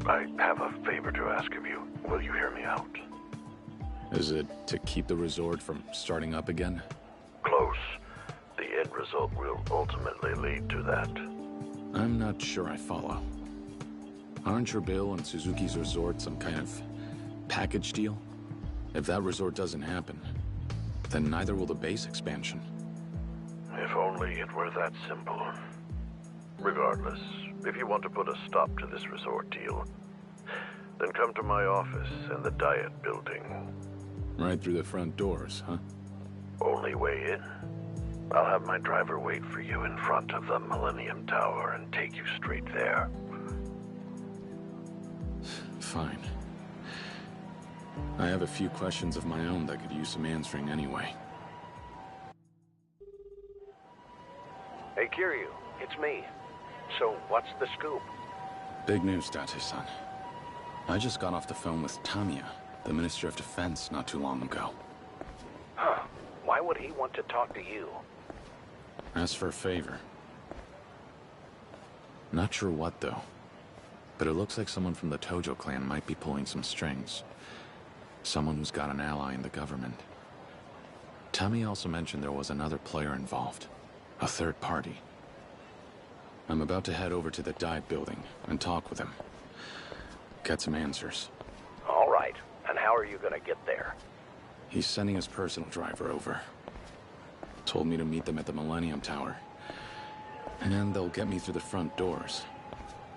I have a favor to ask of you. Will you hear me out? Is it to keep the resort from starting up again? Close. The end result will ultimately lead to that. I'm not sure I follow. Aren't your bill and Suzuki's resort some kind of package deal? If that resort doesn't happen, then neither will the base expansion. If only it were that simple. Regardless, if you want to put a stop to this resort deal, then come to my office in the Diet Building. Right through the front doors, huh? Only way in. I'll have my driver wait for you in front of the Millennium Tower and take you straight there. Fine. I have a few questions of my own that could use some answering anyway. Hey, Kiryu, it's me. So, what's the scoop? Big news, Date-san. I just got off the phone with Tamiya, the Minister of Defense, not too long ago. Huh. Why would he want to talk to you? Ask for a favor. Not sure what, though. But it looks like someone from the Tojo clan might be pulling some strings. Someone who's got an ally in the government. Tamiya also mentioned there was another player involved. A third party. I'm about to head over to the Diet Building and talk with him. Get some answers. All right. And how are you gonna get there? He's sending his personal driver over. Told me to meet them at the Millennium Tower. And they'll get me through the front doors.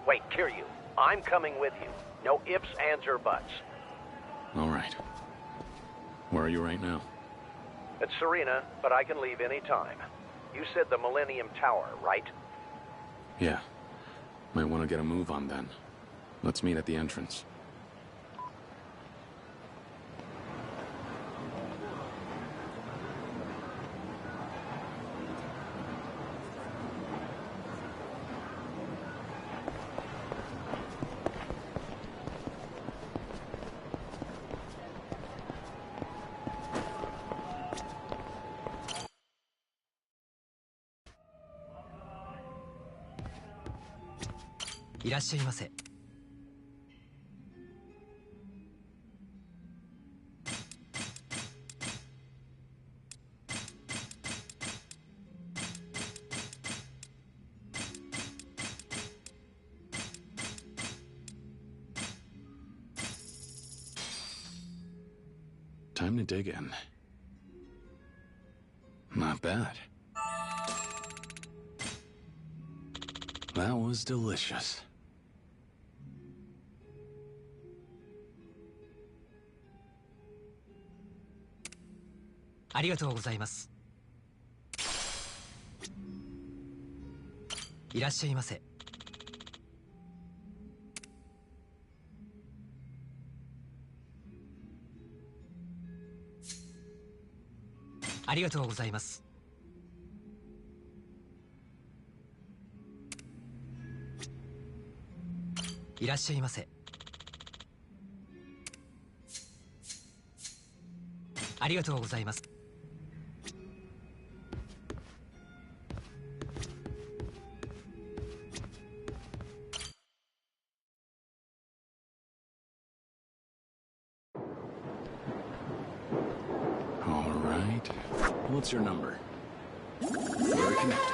Wait, Kiryu. I'm coming with you. No ifs, ands, or buts. All right. Where are you right now? It's Serena, but I can leave any time. You said the Millennium Tower, right? Yeah. Might want to get a move on then. Let's meet at the entrance. Time to dig in. Not bad. That was delicious. All right. What's your number? We're connected.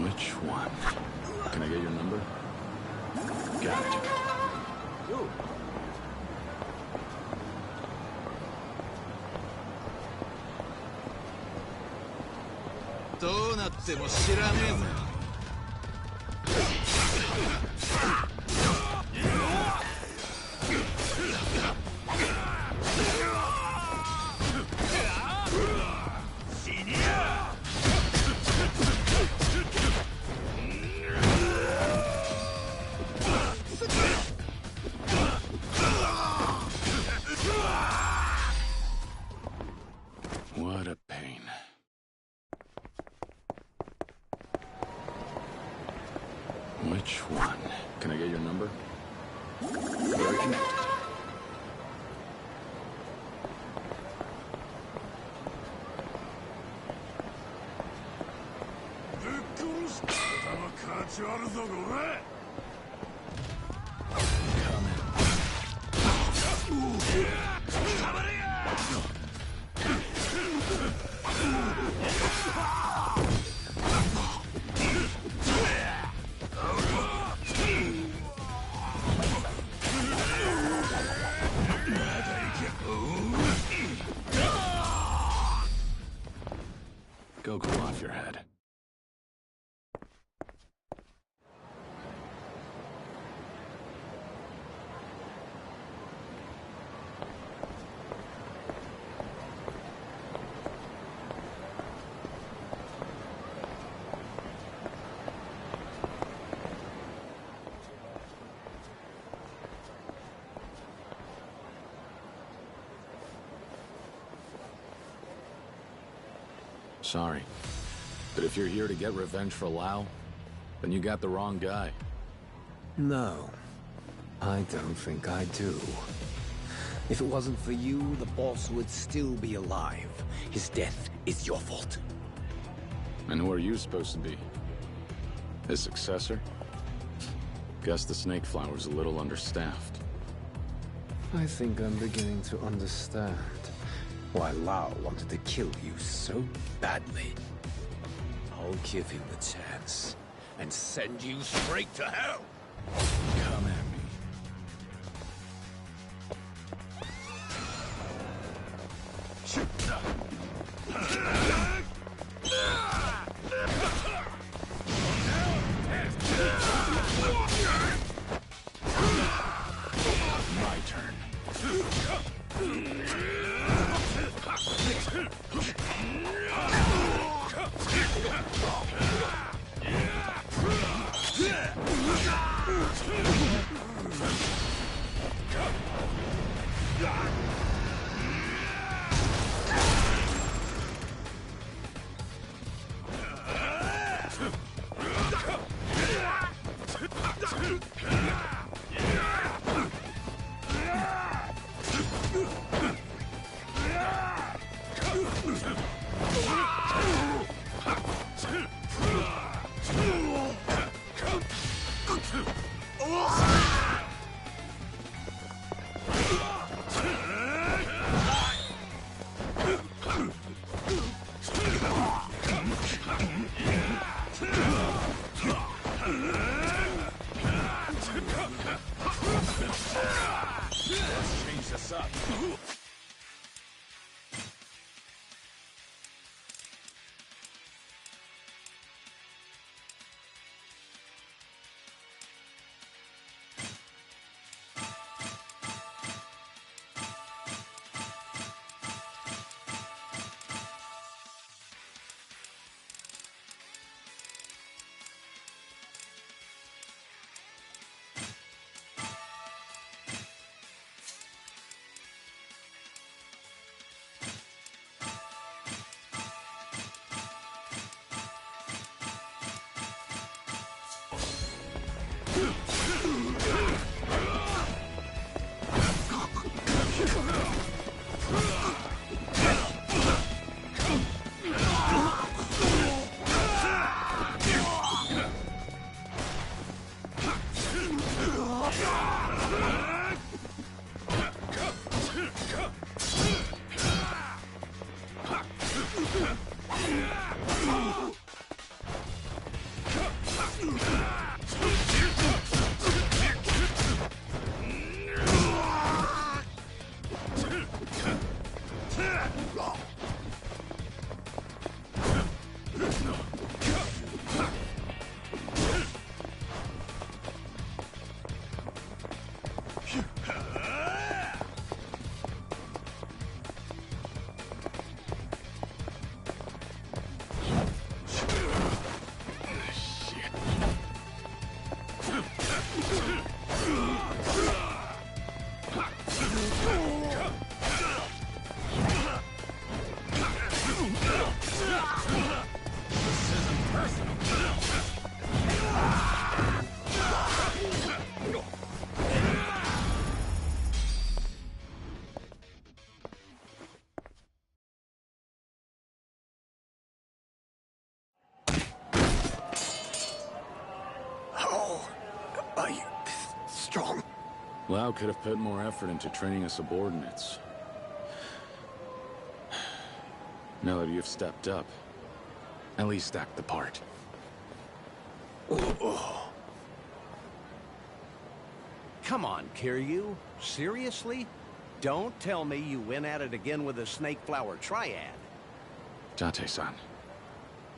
Which one? Can I get your number? Got it. Ooh. どうなっても知らねえぞ。What a pain. Which one? Can I get your number? Very connected. Go cool off your head. Sorry. But if you're here to get revenge for Lau, then you got the wrong guy. No, I don't think I do. If it wasn't for you, the boss would still be alive. His death is your fault. And who are you supposed to be? His successor? Guess the Snake Flower's a little understaffed. I think I'm beginning to understand why Lau wanted to kill you so badly. I'll give him the chance and send you straight to hell. Come at me. My turn. Let's change this up. Are you strong? Lau could have put more effort into training his subordinates. Now that you've stepped up, at least act the part. Come on, Kiryu. Seriously? Don't tell me you went at it again with the Snake Flower Triad. Jate-san,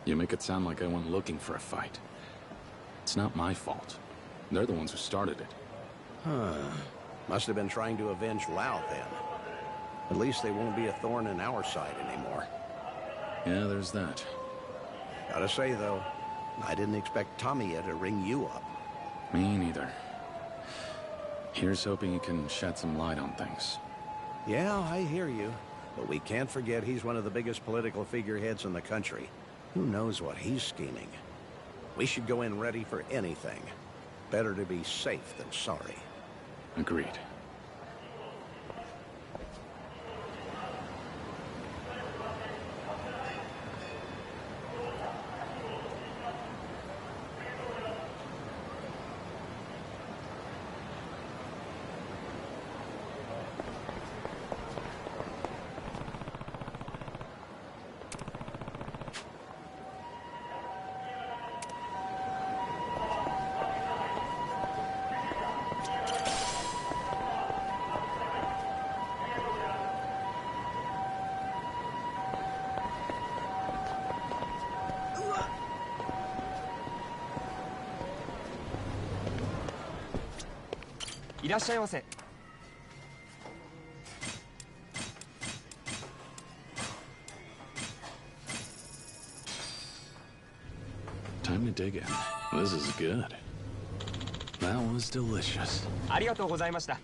you make it sound like I went looking for a fight. It's not my fault. They're the ones who started it. Huh. Must have been trying to avenge Lau, then. At least they won't be a thorn in our side anymore. Yeah, there's that. Gotta say, though, I didn't expect Tamiya to ring you up. Me neither. Here's hoping you can shed some light on things. Yeah, I hear you. But we can't forget he's one of the biggest political figureheads in the country. Who knows what he's scheming? We should go in ready for anything. Better to be safe than sorry. Agreed. Time to dig in. This is good. That was delicious. ありがとうございました。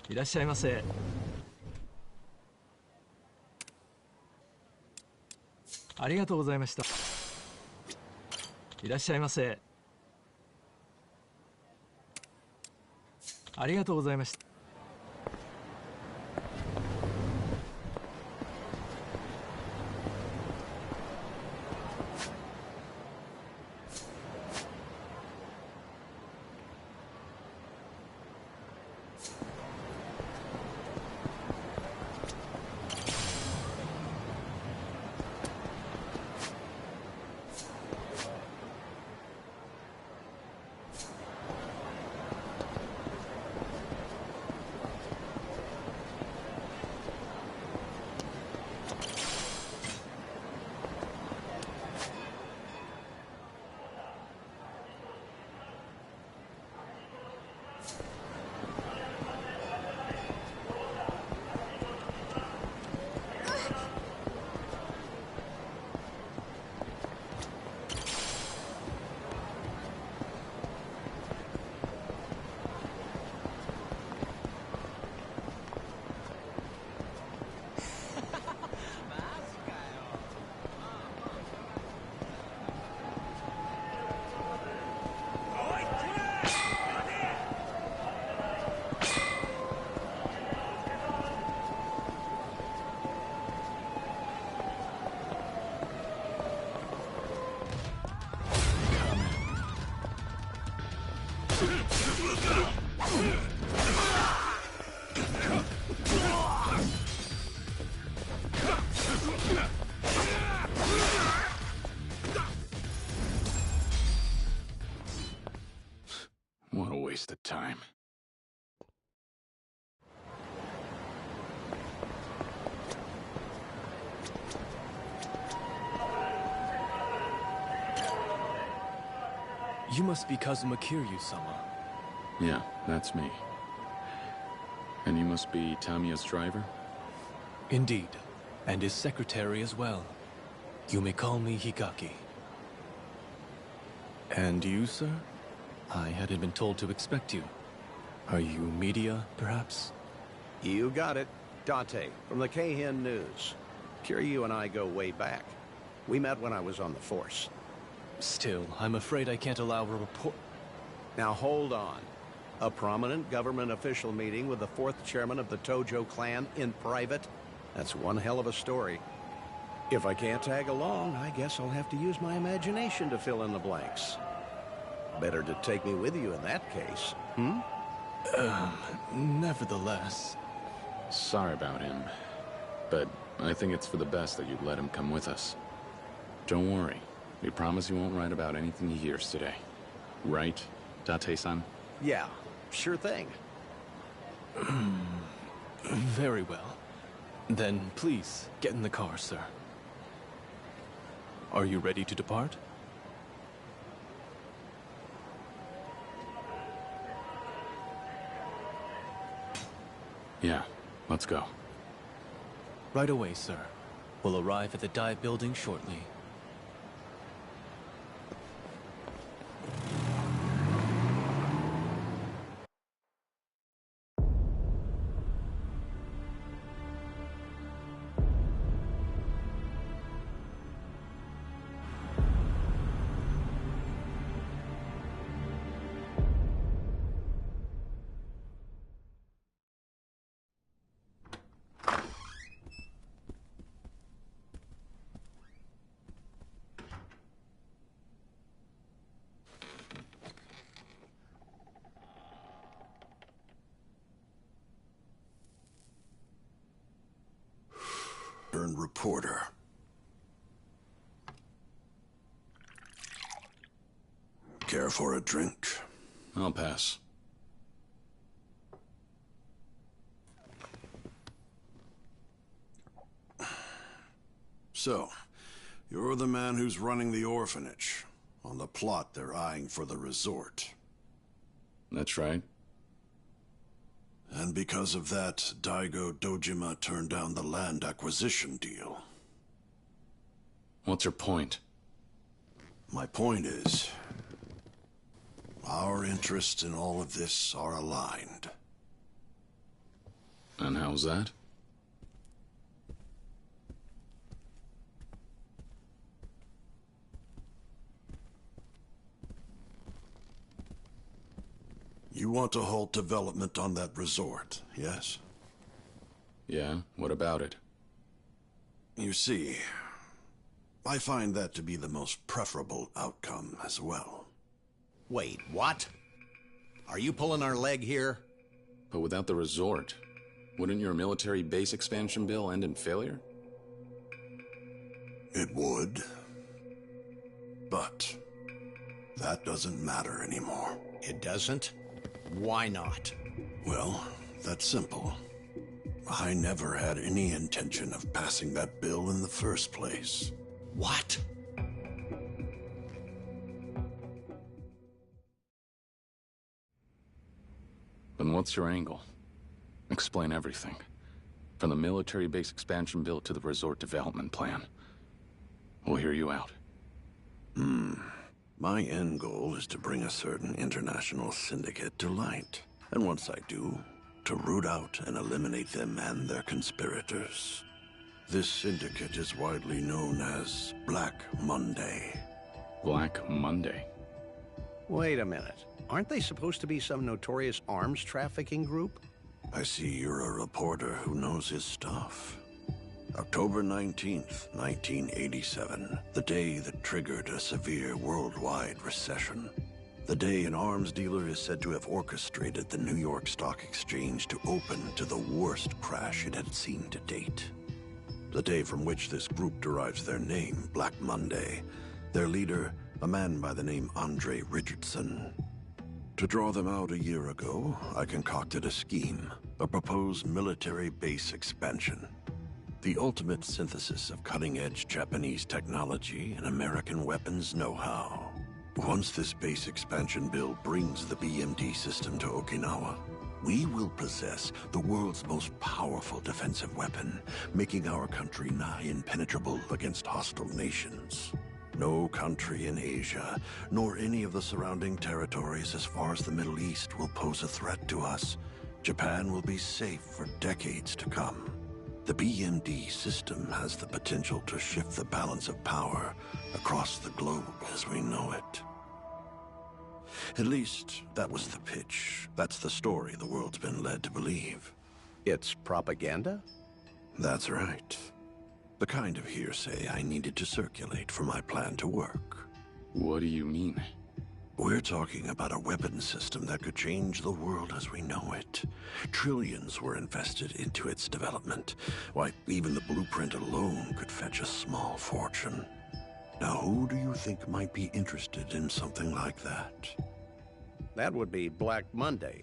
いらっしゃいませ。ありがとうございました。いらっしゃいませ。ありがとうございました。What a waste of time. You must be Kazuma Kiryu-sama. Yeah, that's me. And you must be Tamiya's driver? Indeed. And his secretary as well. You may call me Higaki. And you, sir? I hadn't been told to expect you. Are you media, perhaps? You got it. Date, from the Keihin News. Kiryu and I go way back. We met when I was on the force. Still, I'm afraid I can't allow a report... Now hold on. A prominent government official meeting with the 4th chairman of the Tojo clan in private? That's one hell of a story. If I can't tag along, I guess I'll have to use my imagination to fill in the blanks. Better to take me with you in that case, hmm? Nevertheless... Sorry about him, but I think it's for the best that you let him come with us. Don't worry. We promise you won't write about anything he hears today. Right, Date-san? Yeah, sure thing. Very well. Then please, get in the car, sir. Are you ready to depart? Yeah, let's go. Right away, sir. We'll arrive at the dive building shortly. Reporter. Care for a drink? I'll pass. So, you're the man who's running the orphanage. On the plot they're eyeing for the resort. That's right. And because of that, Daigo Dojima turned down the land acquisition deal. What's your point? My point is, our interests in all of this are aligned. And how's that? You want to halt development on that resort, yes? Yeah, what about it? You see, I find that to be the most preferable outcome as well. Wait, what? Are you pulling our leg here? But without the resort, wouldn't your military base expansion bill end in failure? It would. But that doesn't matter anymore. It doesn't? Why not? Well, that's simple. I never had any intention of passing that bill in the first place. What? Then what's your angle? Explain everything. From the military base expansion bill to the resort development plan. We'll hear you out. My end goal is to bring a certain international syndicate to light. And once I do, to root out and eliminate them and their conspirators. This syndicate is widely known as Black Monday. Black Monday? Wait a minute. Aren't they supposed to be some notorious arms trafficking group? I see you're a reporter who knows his stuff. October 19th, 1987, the day that triggered a severe worldwide recession. The day an arms dealer is said to have orchestrated the New York Stock Exchange to open to the worst crash it had seen to date. The day from which this group derives their name, Black Monday. Their leader, a man by the name Andre Richardson. To draw them out a year ago, I concocted a scheme, a proposed military base expansion. The ultimate synthesis of cutting-edge Japanese technology and American weapons know-how. Once this base expansion bill brings the BMD system to Okinawa, we will possess the world's most powerful defensive weapon, making our country nigh impenetrable against hostile nations. No country in Asia, nor any of the surrounding territories as far as the Middle East will pose a threat to us. Japan will be safe for decades to come. The BMD system has the potential to shift the balance of power across the globe as we know it. At least, that was the pitch. That's the story the world's been led to believe. It's propaganda? That's right. The kind of hearsay I needed to circulate for my plan to work. What do you mean? We're talking about a weapon system that could change the world as we know it. Trillions were invested into its development. Why, even the blueprint alone could fetch a small fortune. Now, who do you think might be interested in something like that? That would be Black Monday.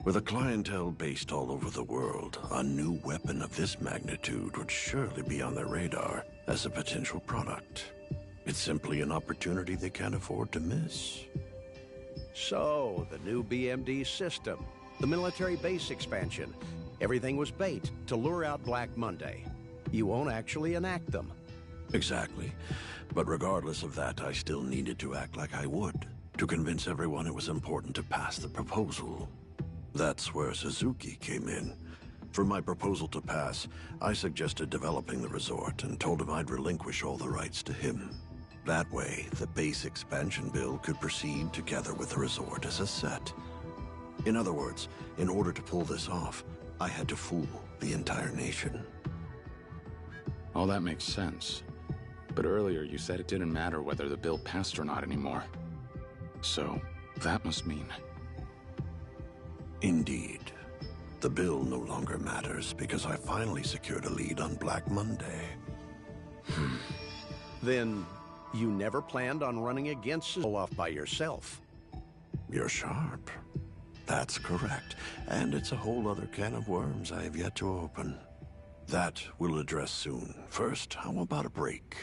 With a clientele based all over the world, a new weapon of this magnitude would surely be on their radar as a potential product. It's simply an opportunity they can't afford to miss. So, the new BMD system, the military base expansion, everything was bait to lure out Black Monday. You won't actually enact them. Exactly. But regardless of that, I still needed to act like I would, to convince everyone it was important to pass the proposal. That's where Suzuki came in. For my proposal to pass, I suggested developing the resort and told him I'd relinquish all the rights to him. That way, the base expansion bill could proceed together with the resort as a set. In other words, in order to pull this off, I had to fool the entire nation. All that makes sense. But earlier you said it didn't matter whether the bill passed or not anymore. So, that must mean... Indeed. The bill no longer matters because I finally secured a lead on Black Monday. Then, you never planned on running against Olaf by yourself? You're sharp. That's correct. And it's a whole other can of worms I have yet to open. That we'll address soon. First, how about a break?